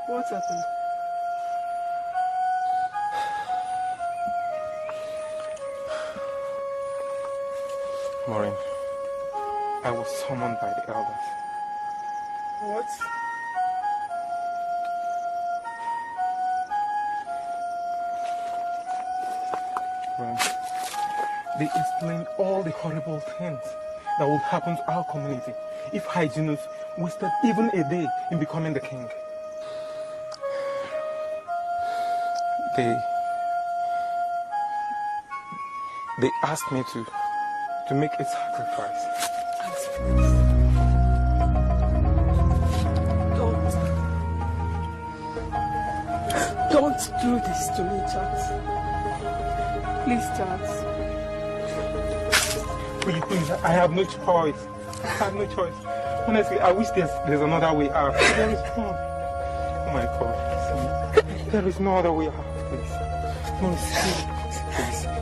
What happened? Maureen, I was summoned by the elders. What? Maureen, they explained all the horrible things that would happen to our community if Hyginus wasted even a day in becoming the king. They asked me to make a sacrifice. Don't do this to me, Charles. Please, Charles. Please, I have no choice. I have no choice. Honestly, I wish there's another way out. There is none. Oh my God. See, there is no other way out, please. No,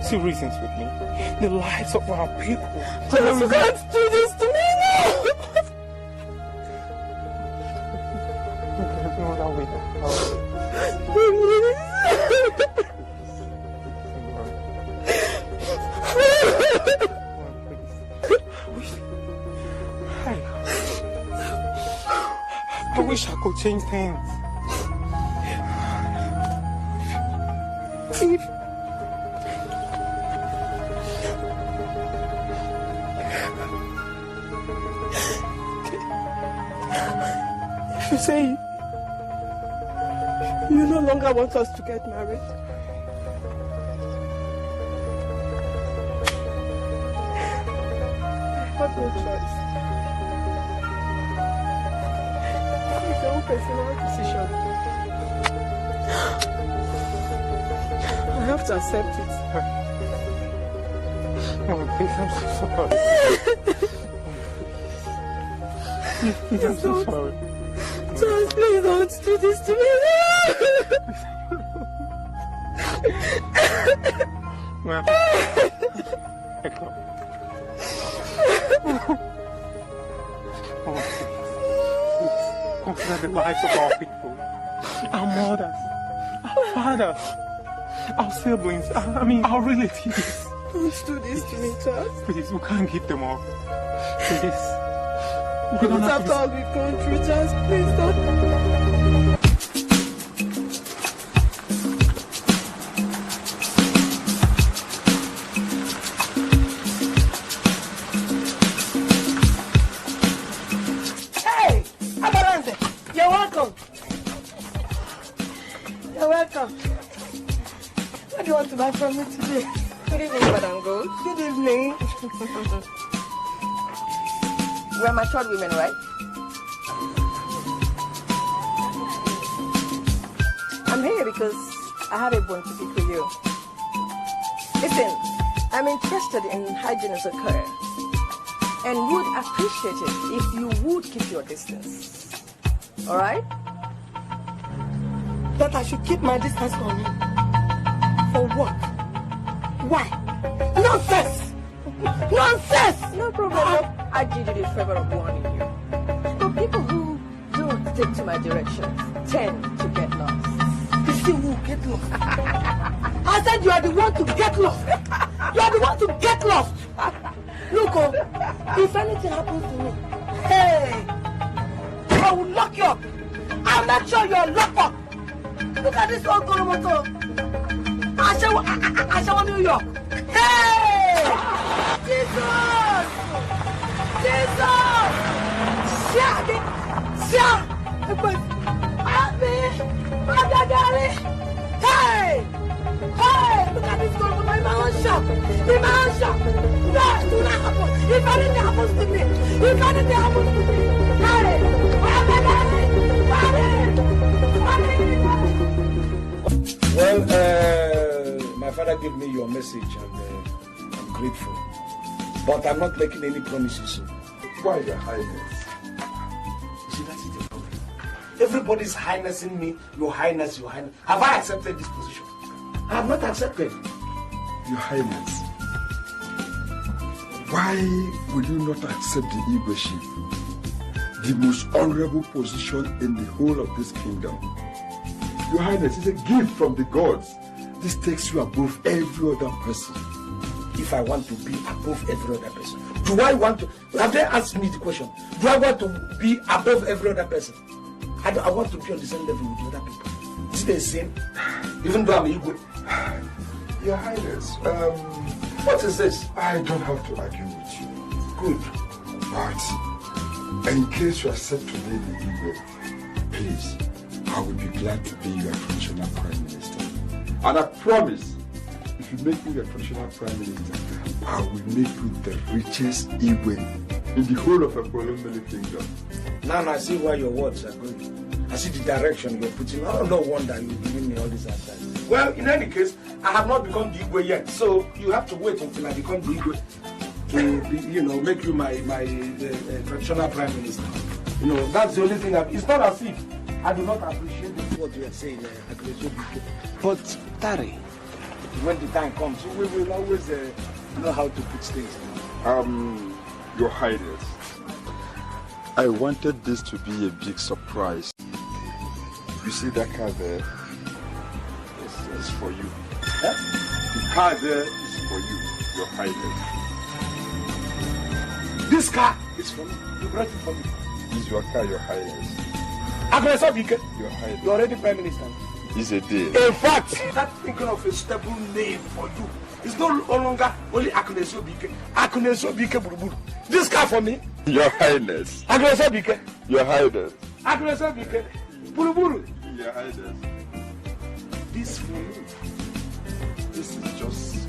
see reasons with me. The lives of our people. Charles, you can't do this to me now! There's no other way out. I wish I could change things. If you say you no longer want us to get married, I have no choice. It's your own personal decision. I have to accept it. Oh, please, I'm so sorry. I'm so sorry. Charles, please don't do this to me. Well, consider the lives of our people, our mothers, our fathers, our siblings, I mean, our relatives. Don't do this to me, Charles. Please, we can't keep them all. Please. We don't have to all be going through, Charles. Please don't. What do you want to buy from me today? Good evening, Madam Gold. Good evening. We're matured women, right? I'm here because I have a bone to pick with you. Listen, I'm interested in hygienist career and would appreciate it if you would keep your distance. All right? That I should keep my distance from you. For what? Why? Nonsense! Nonsense! No problem. I did you the favor of warning you. But people who don't stick to my directions tend to get lost. You see who get lost? I said you are the one to get lost. You are the one to get lost. Look, if anything happens to me, hey, I will lock you up. I'll make sure you're locked up. Look at this old Goromoto. I shall New York. Hey! Jesus! Jesus! Shadi! Abi! Hey! Hey! Look at this Goromoto in my own shop. In my own shop. No, it will not happen. If anything happens to me. If anything happens to me. Well, my father gave me your message and I'm grateful. But I'm not making any promises. Why, Your Highness? You see, that is the problem. Everybody's highnessing me, Your Highness, Your Highness. Have I accepted this position? I have not accepted. Your Highness, why will you not accept the Igweship, the most honorable position in the whole of this kingdom? Your Highness, it's a gift from the gods. This takes you above every other person. If I want to be above every other person, do I want to? Have they asked me the question? Do I want to be above every other person? I want to be on the same level with other people. Is it the same? Even though I'm Igwe. Your Highness, what is this? I don't have to argue with you. Good. But in case you accept to be the Igwe, please, I will be glad to be your traditional Prime Minister. And I promise, if you make me your traditional Prime Minister, I will make you the richest Igwe in the whole of a Bolomele kingdom. Now I see where your words are going. I see the direction you're putting. I don't wonder you're giving me all this advice. Well, in any case, I have not become the Igwe yet, so you have to wait until I become the Igwe to be, make you my traditional Prime Minister. That's the only thing. It's not as if I do not appreciate what you are saying, but Tari, when the time comes, we will always know how to put things. Your Highness, I wanted this to be a big surprise. You see that car there? It's for you. Huh? The car there is for you, Your Highness. This car is for me. You brought it for me. It's your car, Your Highness. Your Highness. You're already Prime Minister. It's a deal. In fact, that's thinking of a stable name for you. It's no longer only Akuneso Bike. Akuneso Bike Buruburu. This car for me. Your Highness. Akuneso Bike. Your Highness. Akuneso Bike. Buruburu. Your Highness. This for you. This is just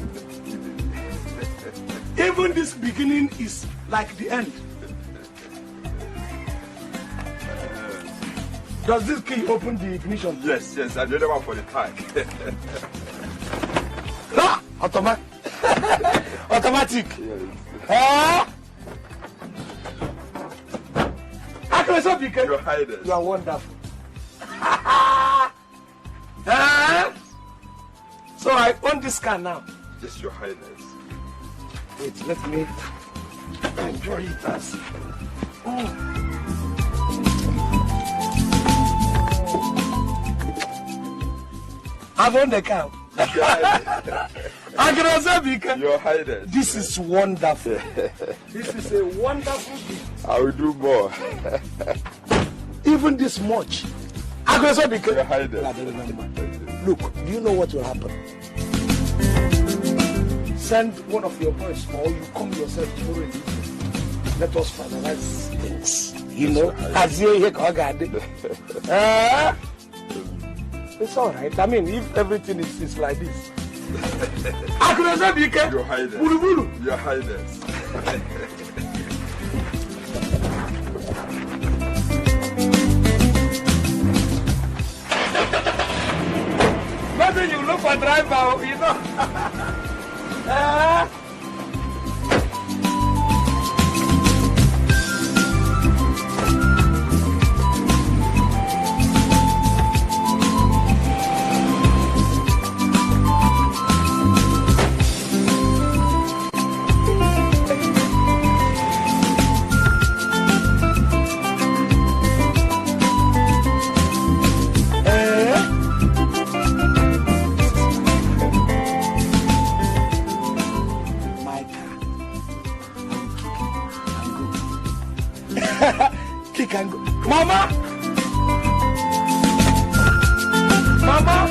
even this beginning is like the end. Does this key open the ignition? Yes, and the other one for the tank. Automatic. Automatic. Your Highness. You are wonderful. So I own this car now. Yes, Your Highness. Wait, let me enjoy it as. I've owned the car. Your Highness. This is wonderful. This is a wonderful gift. I will do more. Even this much. Your Highness. Look, do you know what will happen? Send one of your boys or you come yourself tomorrow in the evening. Let us finalize things. You know, as you hear, it's all right. I mean, if everything is like this. Your Highness. Your Highness. Maybe you look for driver, you know. Kick and go. Mama! Mama!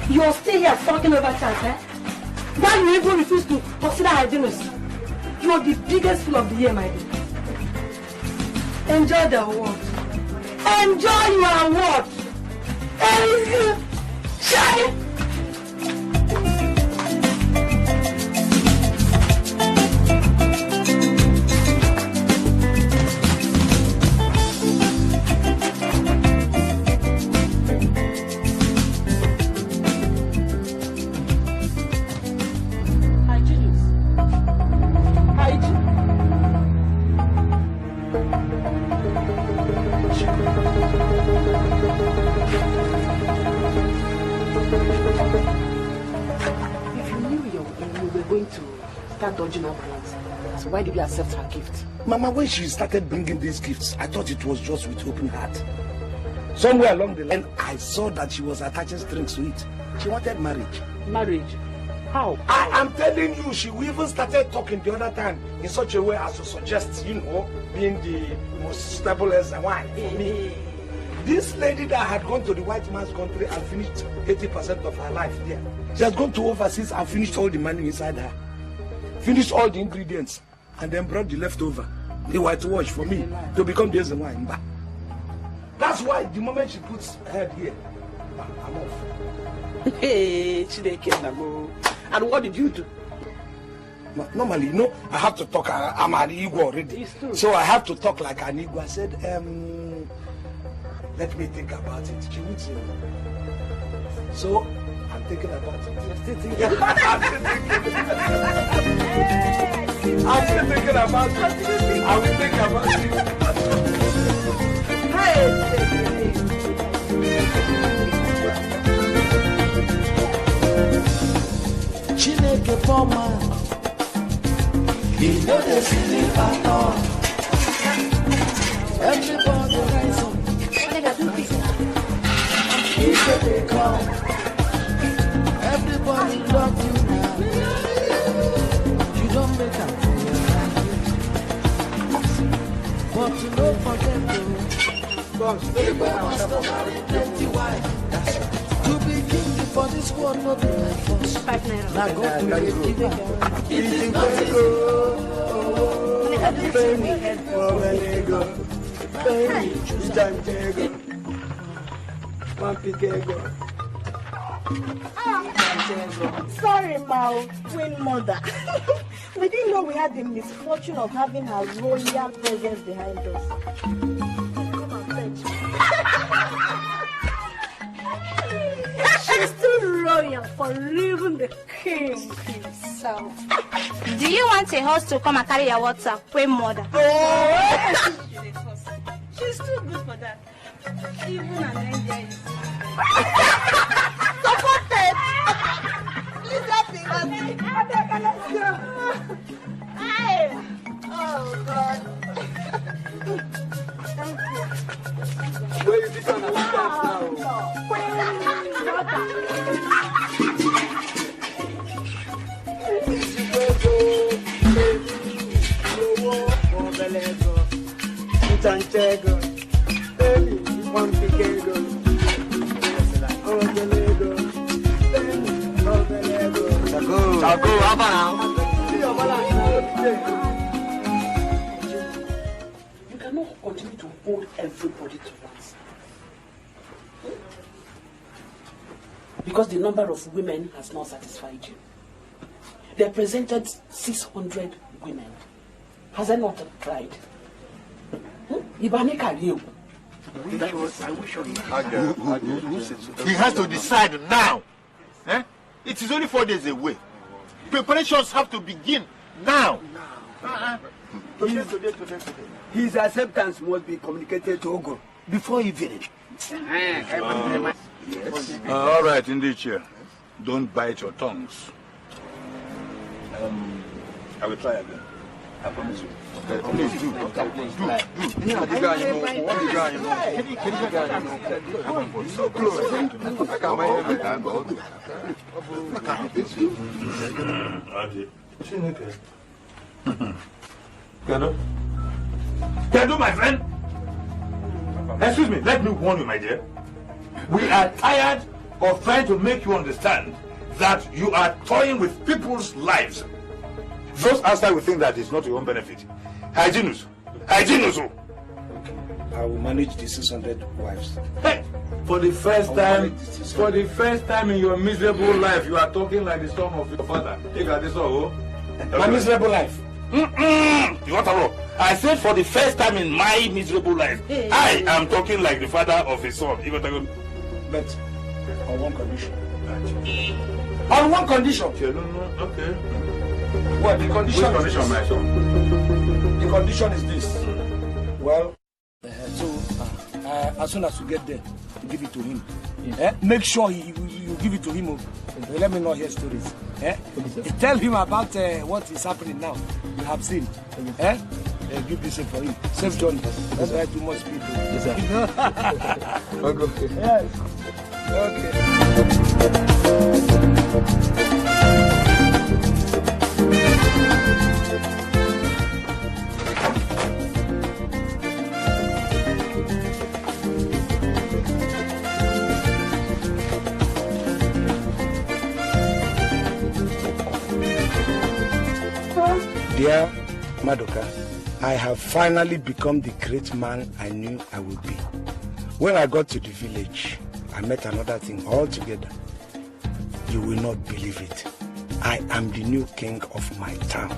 You're still here talking over chance, eh? Why you even refuse to consider hygienist? You're the biggest fool of the year, my dear. Enjoy the award. Enjoy your award. Shine. Dodging our balance. So why did we accept her gift? Mama, when she started bringing these gifts, I thought it was just with open heart. Somewhere along the line, I saw that she was attaching strings to it. She wanted marriage. Marriage? How? I am telling you, she even started talking the other time in such a way as to suggest, you know, being the most stable as a wife for me. This lady that had gone to the white man's country and finished 80% of her life there, she has gone to overseas and finished all the money inside her. Finished all the ingredients and then brought the leftover, the whitewash for me to become the reason why. That's why the moment she puts her head here, I'm off. Hey, and what did you do? Normally, you know, I have to talk. I'm an Igbo already, so I have to talk like an Igbo. I said, let me think about it. She would say. So I'm thinking about it. You're still thinking about it. I'm still thinking about it. I will think about it. Chineke for man, he know the city at all. Everybody rise up. If they come, everybody love you now. You don't make up for your life, but you don't forget to. People must have married plenty wife. That's right. To be king for this world, no be my force. Now God will give you. It is not easy. Pay me for when they go. Pay me, choose time to go. Sorry, my queen mother. We didn't know we had the misfortune of having her royal presence behind us. Come and fetch. for even the king himself. Do you want a horse to come and carry your water, queen mother? Oh! She's too good for that. Even an angel is supported. Please help me, let's go. Oh God. Thank you. Where you sit on the now? You cannot continue to hold everybody to once. Because the number of women has not satisfied you. They presented 600 women. Has that not tried? He has to decide now. It is only 4 days away. Preparations have to begin now. His acceptance must be communicated to Ogo before evening. All right, indeed, Chair. Don't bite your tongues. I will try again. I promise you. Please do. So close. Kedu, my friend. Excuse me, let me warn you, my dear. We are tired of trying to make you understand that you are toying with people's lives. Those outside will think that it's not your own benefit. Hygienus. I will manage the 600 wives. Hey, for the first time in your miserable life, you are talking like the son of your father. You got this all. My miserable life. You want to roll? I said for the first time in my miserable life, I am talking like the father of his son. You got to go. But on one condition. On one condition. Okay. Well, the condition. Which condition, my son? The condition is this. Well, as soon as you get there, you give it to him. Make sure you give it to him. Let me not hear stories. Tell him about what is happening now. You have seen. Give this for him. Safe journey. That's why too much people. Yes, Okay. Yes. Okay. Dear Madoka, I have finally become the great man I knew I would be. When I got to the village, I met another thing altogether. You will not believe it. I am the new king of my town.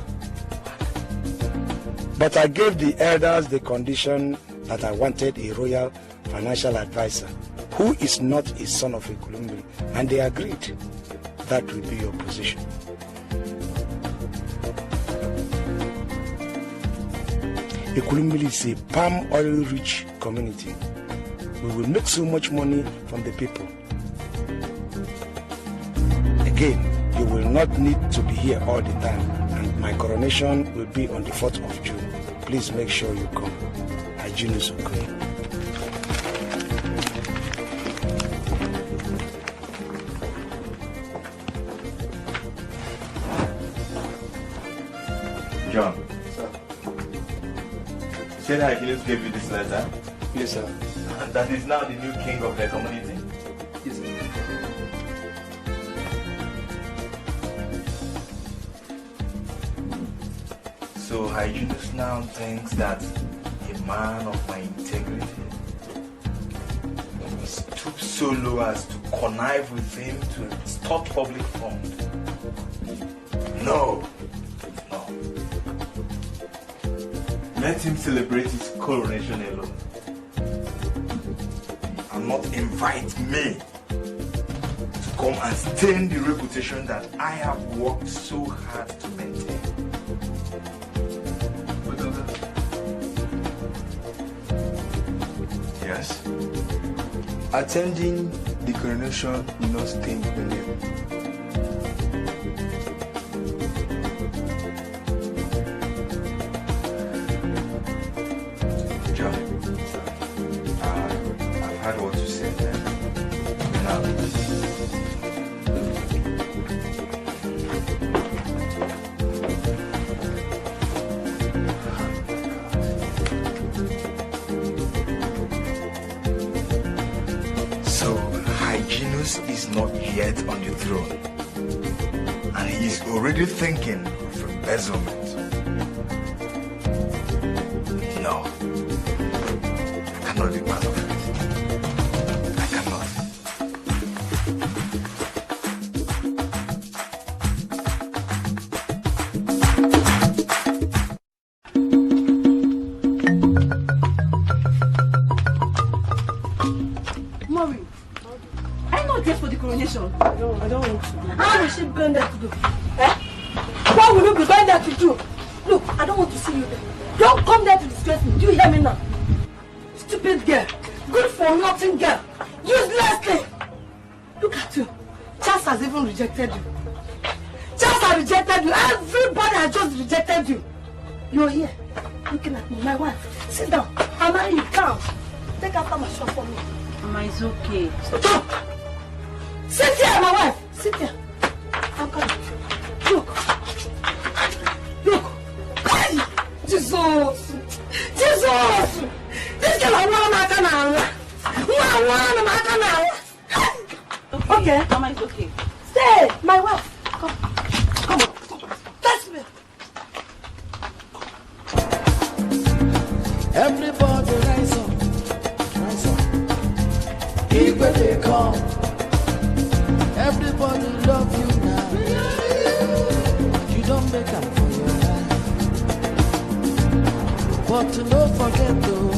But I gave the elders the condition that I wanted a royal financial advisor who is not a son of a Kulumbiri, and they agreed. That will be your position. Ekulumbili is a palm oil rich community. We will make so much money from the people. Again, you will not need to be here all the time, and my coronation will be on the 4th of June. Please make sure you come. Hygienus Okoye. John. Said Hygienus gave you this letter? Yes, sir. And that is now the new king of the community? Yes, sir. So Hygienus now thinks that a man of my integrity stooped so low as to connive with him to extort public funds. No. Let him celebrate his coronation alone. And not invite me to come and stain the reputation that I have worked so hard to maintain. Yes? Attending the coronation will not stain the name. John, I've heard what you said there. Now, so Hyginus is not yet on the throne, and he is already thinking of embezzlement. No, I cannot be part of it. I cannot. Mommy, are you not dressed for the coronation? I don't want to. How is she going there to do? Eh? What will you be going there to do? Look, I don't want to see you there. Don't come there to disgrace me. Do you hear me now? Stupid girl. Good for nothing girl. Useless thing. Look at you. Charles has even rejected you. Charles has rejected you. Everybody has just rejected you. You're here, looking at me, my wife. Sit down. I'm marrying you. Come. Take after my shot for me. Mama, it's okay. Stop! Sit here, my wife. Sit here. I'm coming. Look. Look. Hey! Jesus! Jesus! This girl I want to okay. Mama, it's okay. Stay, my wife. Come. Come on. Touch me. Everybody rise up. Rise up. People they come. Everybody love you now. You don't make up for your life. But don't forget though,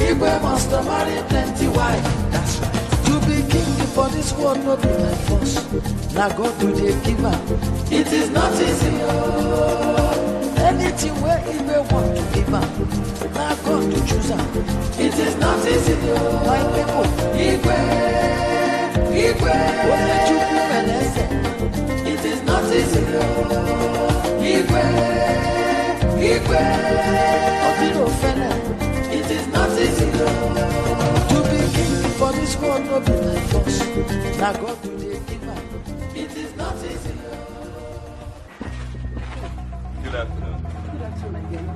Igwe must marry plenty wife. That's right. To be king for this world no be my force. Now God do they give her. It is not easy. Oh. Anything where Igwe want to give her. Now God to choose her. It is not easy. Oh. My people, Igwe, what did you do when I said? It is not easy. Oh. Igwe, Odiro Fene. It is not easy. Oh. To be king for this world no be my force. Now God do they give her. It is not easy. Good afternoon. Good afternoon again.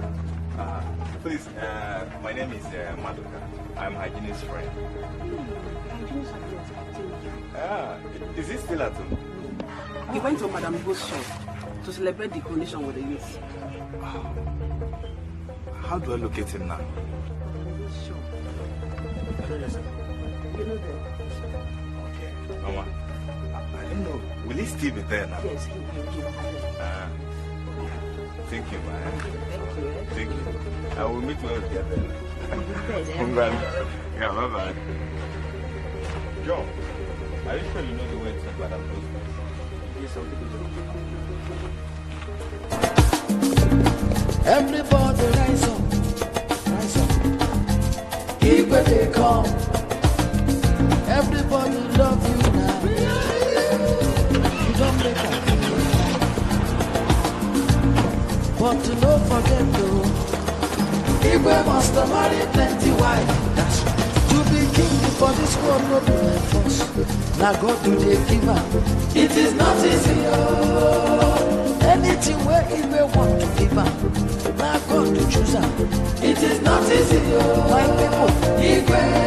Please, my name is Madoka. I'm Hyginus' friend. Is he still at home? He went to Madame Ibu's shop to celebrate the coronation with the youth. How do I locate him now? Sure. You know that. Okay, Mama. I don't know. Will he still be there now? Yes, he will be. Thank you, man. Thank you. Thank you. I will meet you all together. Congrats. Yeah, bye-bye. John, are you sure you know the way to Madame Ibu's? Yes, Everybody rise up, rise up. Igwe they come. Everybody love you now. You don't make up. But to don't forget though, Igwe must marry plenty wife. That's right. To be king for this world no be my force. Now God do they give her. It is not easy. Oh. Anything where Igwe want to give her. Now God to choose her. It is not easy. Oh. My people, Igwe.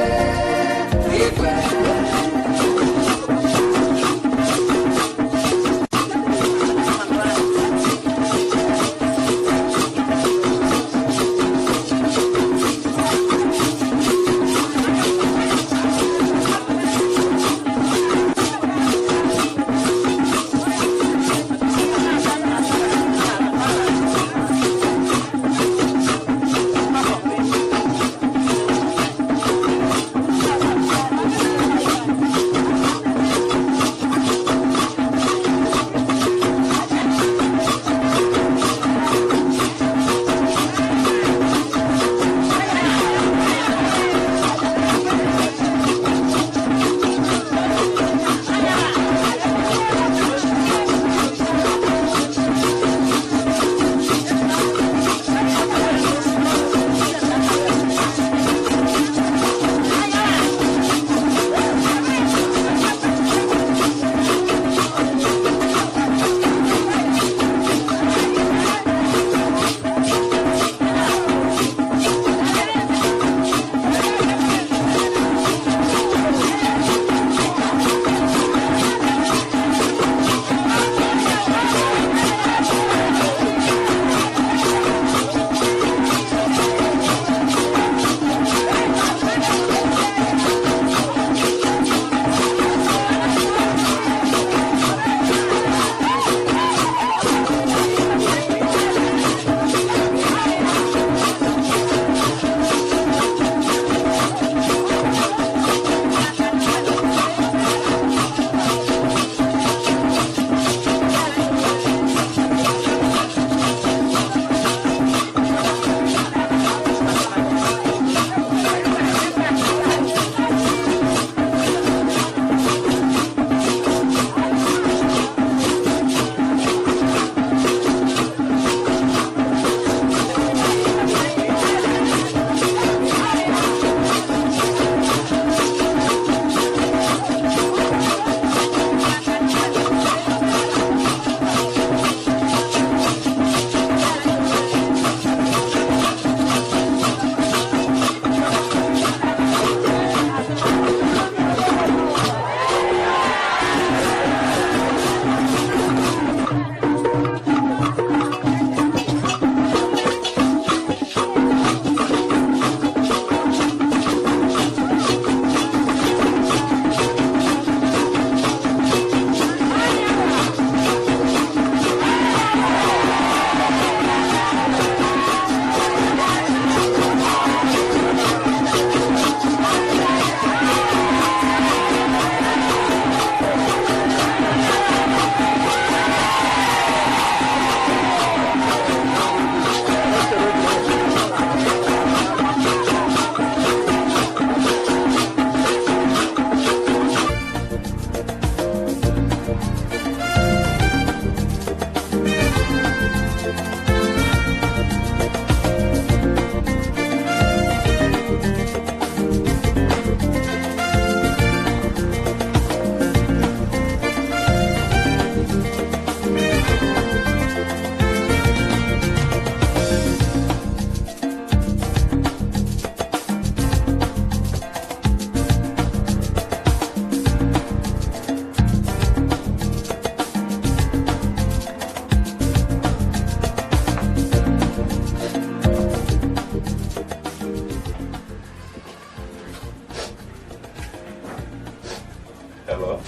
Hello?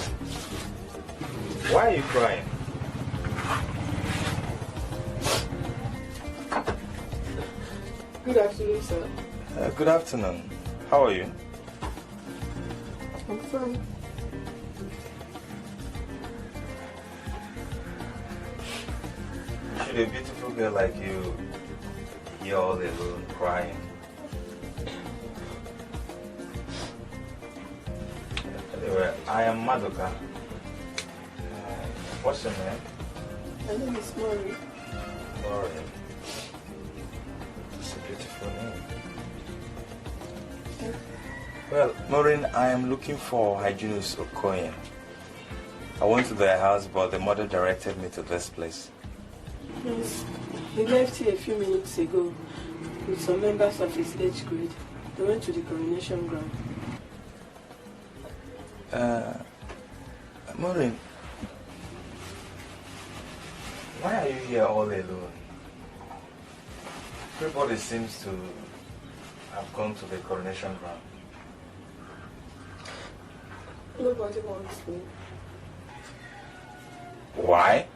Why are you crying? Good afternoon, sir. Good afternoon. How are you? I'm fine. Should a beautiful girl like you hear all alone crying? Anyway, I am Madoka. What's your name? My name is Mori. Mori. It's a beautiful name. Well, Maureen, I am looking for Hyginus Okoye. I went to their house, but the mother directed me to this place. Yes. He left here a few minutes ago with some members of his age grade. They went to the coronation ground. Maureen, why are you here all alone? Everybody seems to have gone to the coronation ground. Nobody wants me. Why?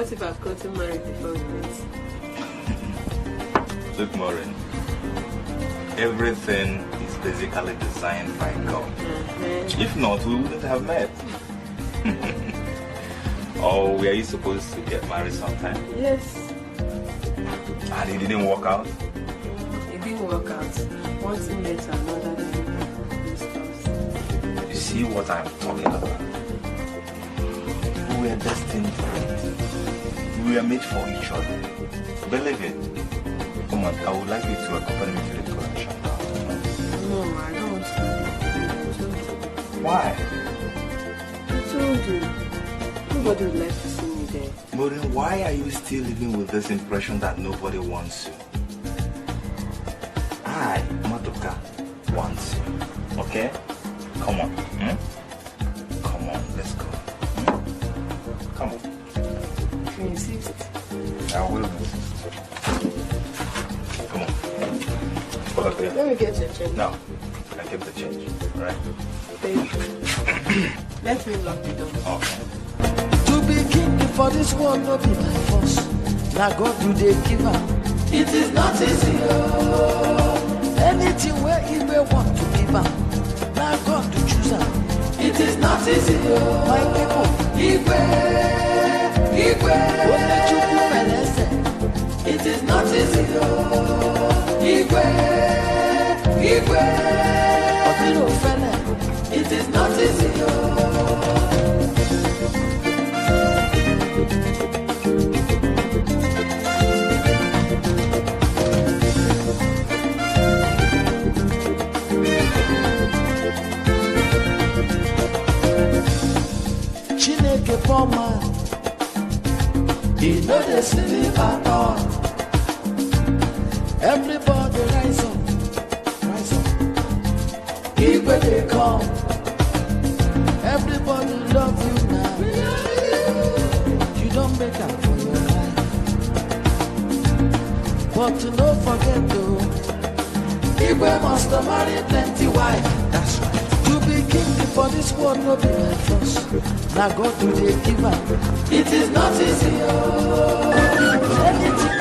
What if I've gotten married before we met? Look, Maureen, everything is basically designed by God. If not, we wouldn't have met. Or were you supposed to get married sometime? Yes. And it didn't work out? It didn't work out. Once we met another day. You see what I'm talking about? We were destined to meet. We were made for each other. Believe it. Come on, I would like you to accompany me to the collection. No, I don't want to. Why? I told you. Nobody would like to see me there. Maureen, why are you still living with this impression that nobody wants you? I, Madoka, wants you. Okay? Come on. Come on, let's go. Come on. You insist? I will insist. Come on. Follow me. Let me get your change. No, I keep the change. Alright? Thank you. Let me lock the door. Okay. To be king for this world, no be my force. Now God do they give up. It is not easy. Oh. Anything where he may want to give up. Now God to choose up. It is not easy. Oh. My people, Igwe. It is not easy. Oh. Igwe. It is not easy. Oh. Chineke for man, he know they sleep at all. Everybody rise up. People they come. Everybody love you now. You don't make up for your life, but to not forget though, Igwe must have married plenty wife. That's right. To be king for this world no be my force. Now God do they give up. It is not easy. Oh. Anything.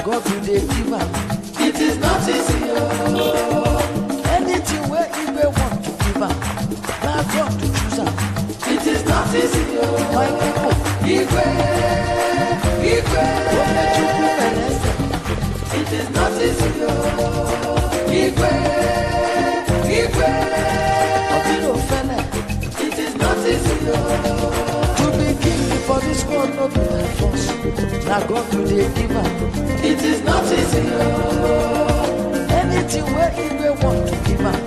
God will they give up. It is not easy. Oh. Anything where he may want to give up. Now God to choose up. It is not easy. Oh. My people, Igwe. It is not easy. Oh. Igwe. It is not easy. Oh. To be king for this world, no be my force. Now God will they give up. It is not easy. Oh. Anything where he may want to give up.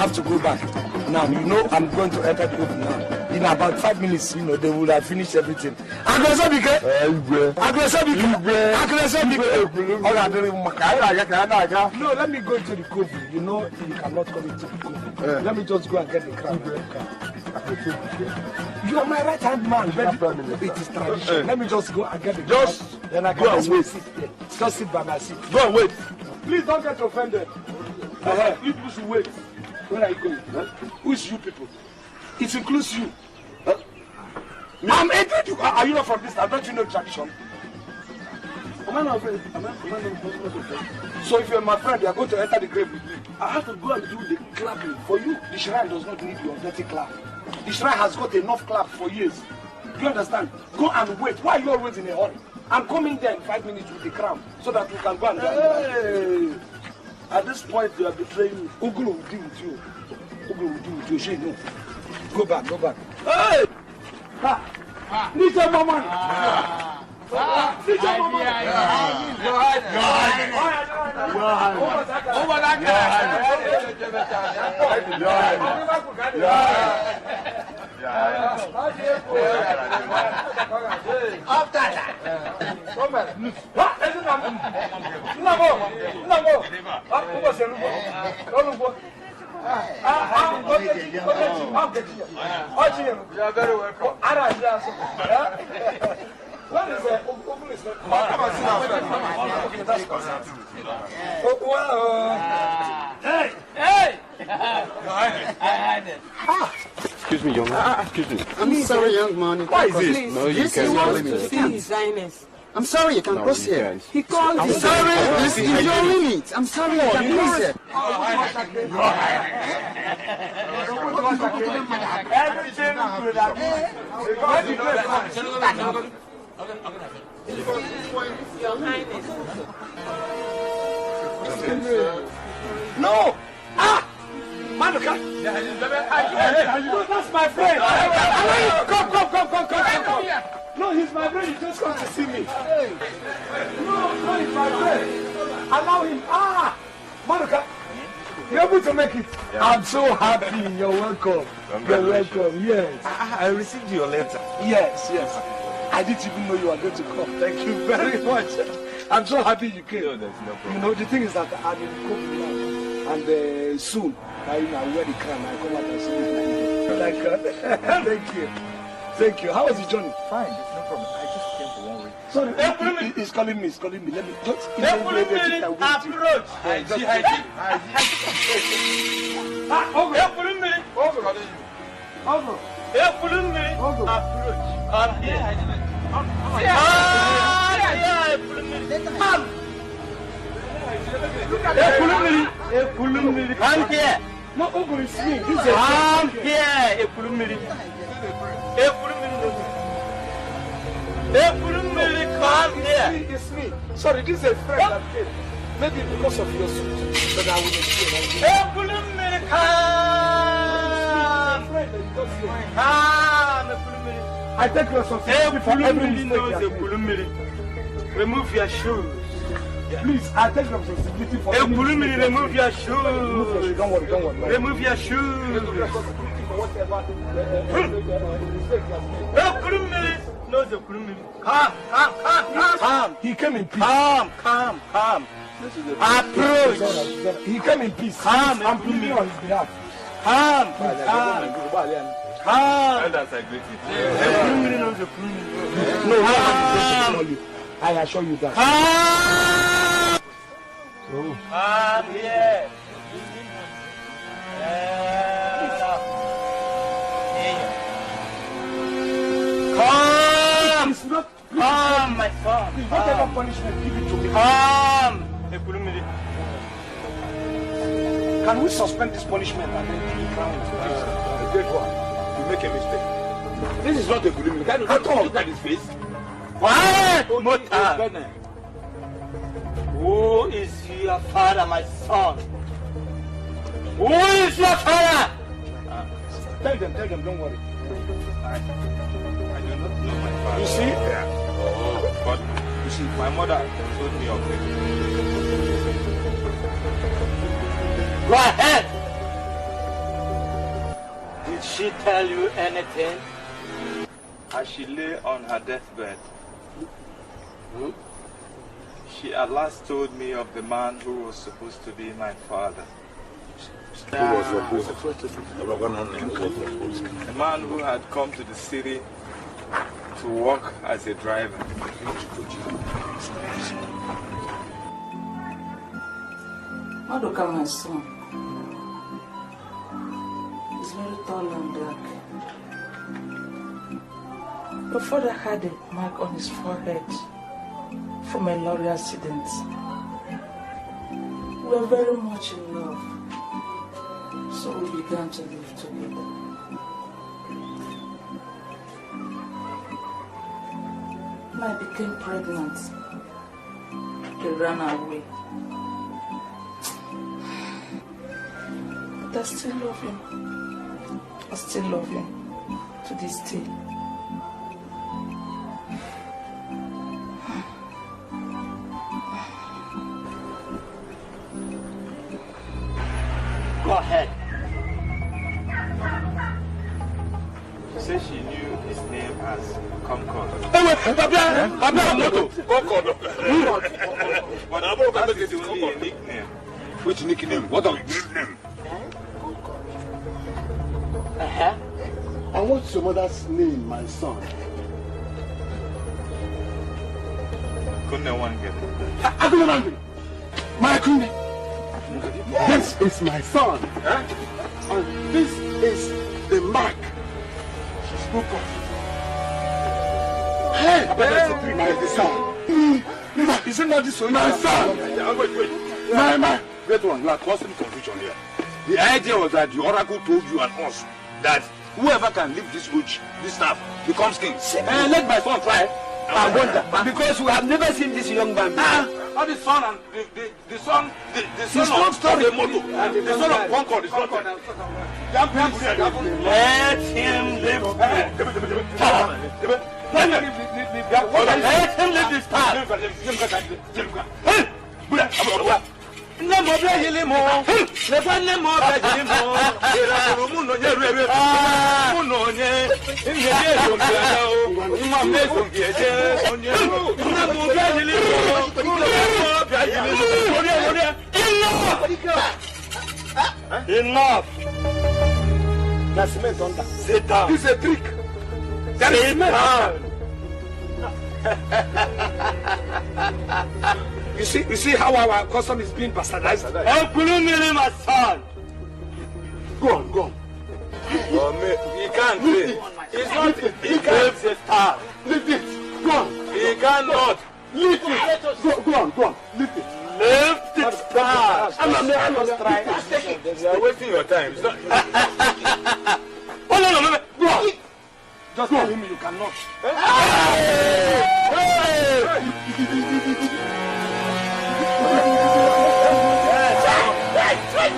have to go back. Now, you know I'm going to enter the open now. In about 5 minutes, you know, they will have finished everything. No, let me go into the cove. You know, you cannot come into the cove. Let me just go and get the crab. You are my right hand man. It is tradition. Let me just go and get the crab. Then I can go and wait. Just sit by my seat. Go and wait. Please don't get offended. You people should wait. Where are you going? Who is you people? It includes you. I'm entering you. Are you not from this? Don't you know tradition? Am I not afraid? So if you're my friend, you are going to enter the grave with me. I have to go and do the clapping for you. The shrine does not need your dirty clap. The shrine has got enough clap for years. Do you understand? Go and wait. Why are you always in a hurry? I'm coming there in 5 minutes with the crown so that we can go and Hey! At this point, you are betraying me. Ugulu will deal with you. Ugulu will deal with you. She no. Go back, go back. Hey! Ha! Nita mama! Nita mama! You are very welcome. What is that? Come on, sit down. Okay, that's hey! Excuse me, young man. Excuse me. I'm sorry, young man. Why is this? No, you can't. wants to see His Highness. I'm sorry, you can cross here. He called I'm you. sorry, this is your limit. I'm sorry, you can cross here. Your Highness. No! Ah! Manuka! That's my friend! Come! No, he's my friend. He just come to see me. No, he's my friend. Allow him. Ah! Manuka! You're able to make it. Yeah. I'm so happy. You're welcome. You're welcome. Yes. I received your letter. Yes. I didn't even know you were going to come. Thank you very much. I'm so happy you came. No, there's no problem. You know, the thing is that I'm in Kobe now. And soon, I wear the crown. I come out and see you. Thank you. How was the journey? Fine, there's no problem. I just came for 1 week. Sorry, he's calling me. Let me just... Approach. Come here. No, Ogo is me. Come here. Come here. It's me. Sorry, this is a friend that came. Maybe because of your suit. But I will explain. I take responsibility for every mistake. Remove your shoes. Please, I take responsibility for every mistake. Remove your shoes. Don't worry. Remove your shoes. Come. He came in peace. Come. Approach. He came in peace. Come. I'm pleading on his behalf. Come. That's a great No, I assure you that. Come here. Come, my son. Whatever punishment, give it to me. Come. Can we suspend this punishment and then give it crown? A great one. You make a mistake. This is not a good mistake. Can you look at his face? What? Who is your father, my son? Who is your father? Tell them, don't worry. I do not know my father. You see? Yeah. Oh, but you see, my mother told me of it. Go ahead. she tell you anything? As she lay on her deathbed, she at last told me of the man who was supposed to be my father. The man who had come to the city to work as a driver. Madoka, my son, is very tall and dark. Your father had a mark on his forehead from a lorry accident. We were very much in love, so we began to live together. When I became pregnant, he ran away. But I still love him. I still love him to this day. Go ahead. She said she knew his name as Concord. Hey, wait, Papa, Moto. Concord. But that is only a nickname. Which nickname? What are your nickname? And what's your mother's name, my son? Couldn't one get it? My Kunde. This is my son. And this is the mark she spoke of. Hey, my son. Is it not this one? My son. Wait. My. Wait one, you are causing confusion here. The idea was that the oracle told you and us that whoever can lift this root, this staff, becomes king. Let my son try. I wonder, because we have never seen this young man before. Not the son and the son of the Moto, the son of Concord is not there. Let him live. Let him live this time. Ne mo bẹ yili mo, ne fa ne mo bẹ yili mo, ìrànlọ́wọ́ mu nọ nye rere, mu nọ nye, nye bẹ zonki ẹjẹ o, ma bẹ zonki ẹjẹ, ne mo bẹ yili mo, ne mo bẹ yili mo, wọlé, enough. That's me, Donda. Sit down. This is a trick. That is me. You see how our custom is being bastardized? My son. Go on. Oh, me, he can't play. It's not. He can't say star. Lift it. Go on. He cannot. Lift it. Go on. Lift it. Lift it fast. I'm trying. You are wasting your time. It's not. Oh no, go on. Just tell him you cannot.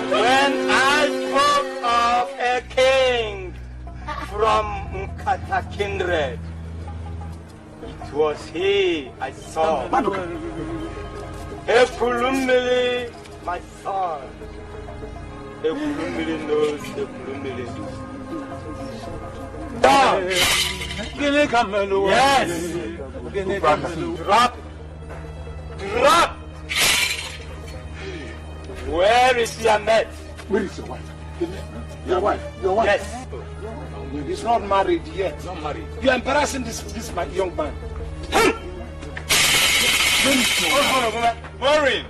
When I spoke of a king from Nkata kindred, it was he I saw. Epulumili, my son. Epulumili knows Epulumili. Yes. Drop. Where is your mate? Where is your wife? Your wife? Yes. He's not married yet. Not married. You are embarrassing this my young man. Maureen.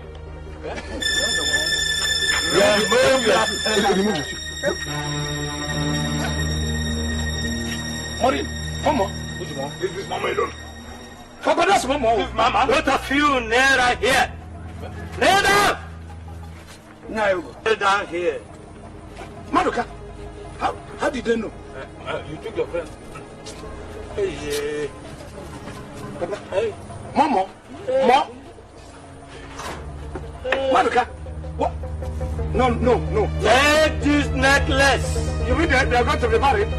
Maureen, Mama. Leave this mama alone. Papa, that's Mama. Leave Mama. Both of you nearer here. Kneel down. Now, Kneel down here. Madoka, how did they know? You took your friend. Hey. Hey. Mama. Ma. Madoka. What? No. Take this necklace. You mean they're going to be married?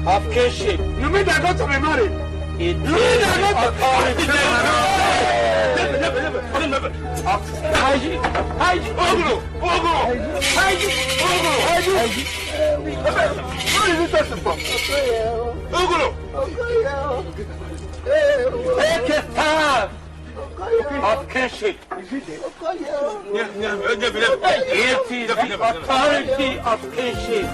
Of kinship. You mean they're going to be married? It is of kinship. It is the authority of kinship.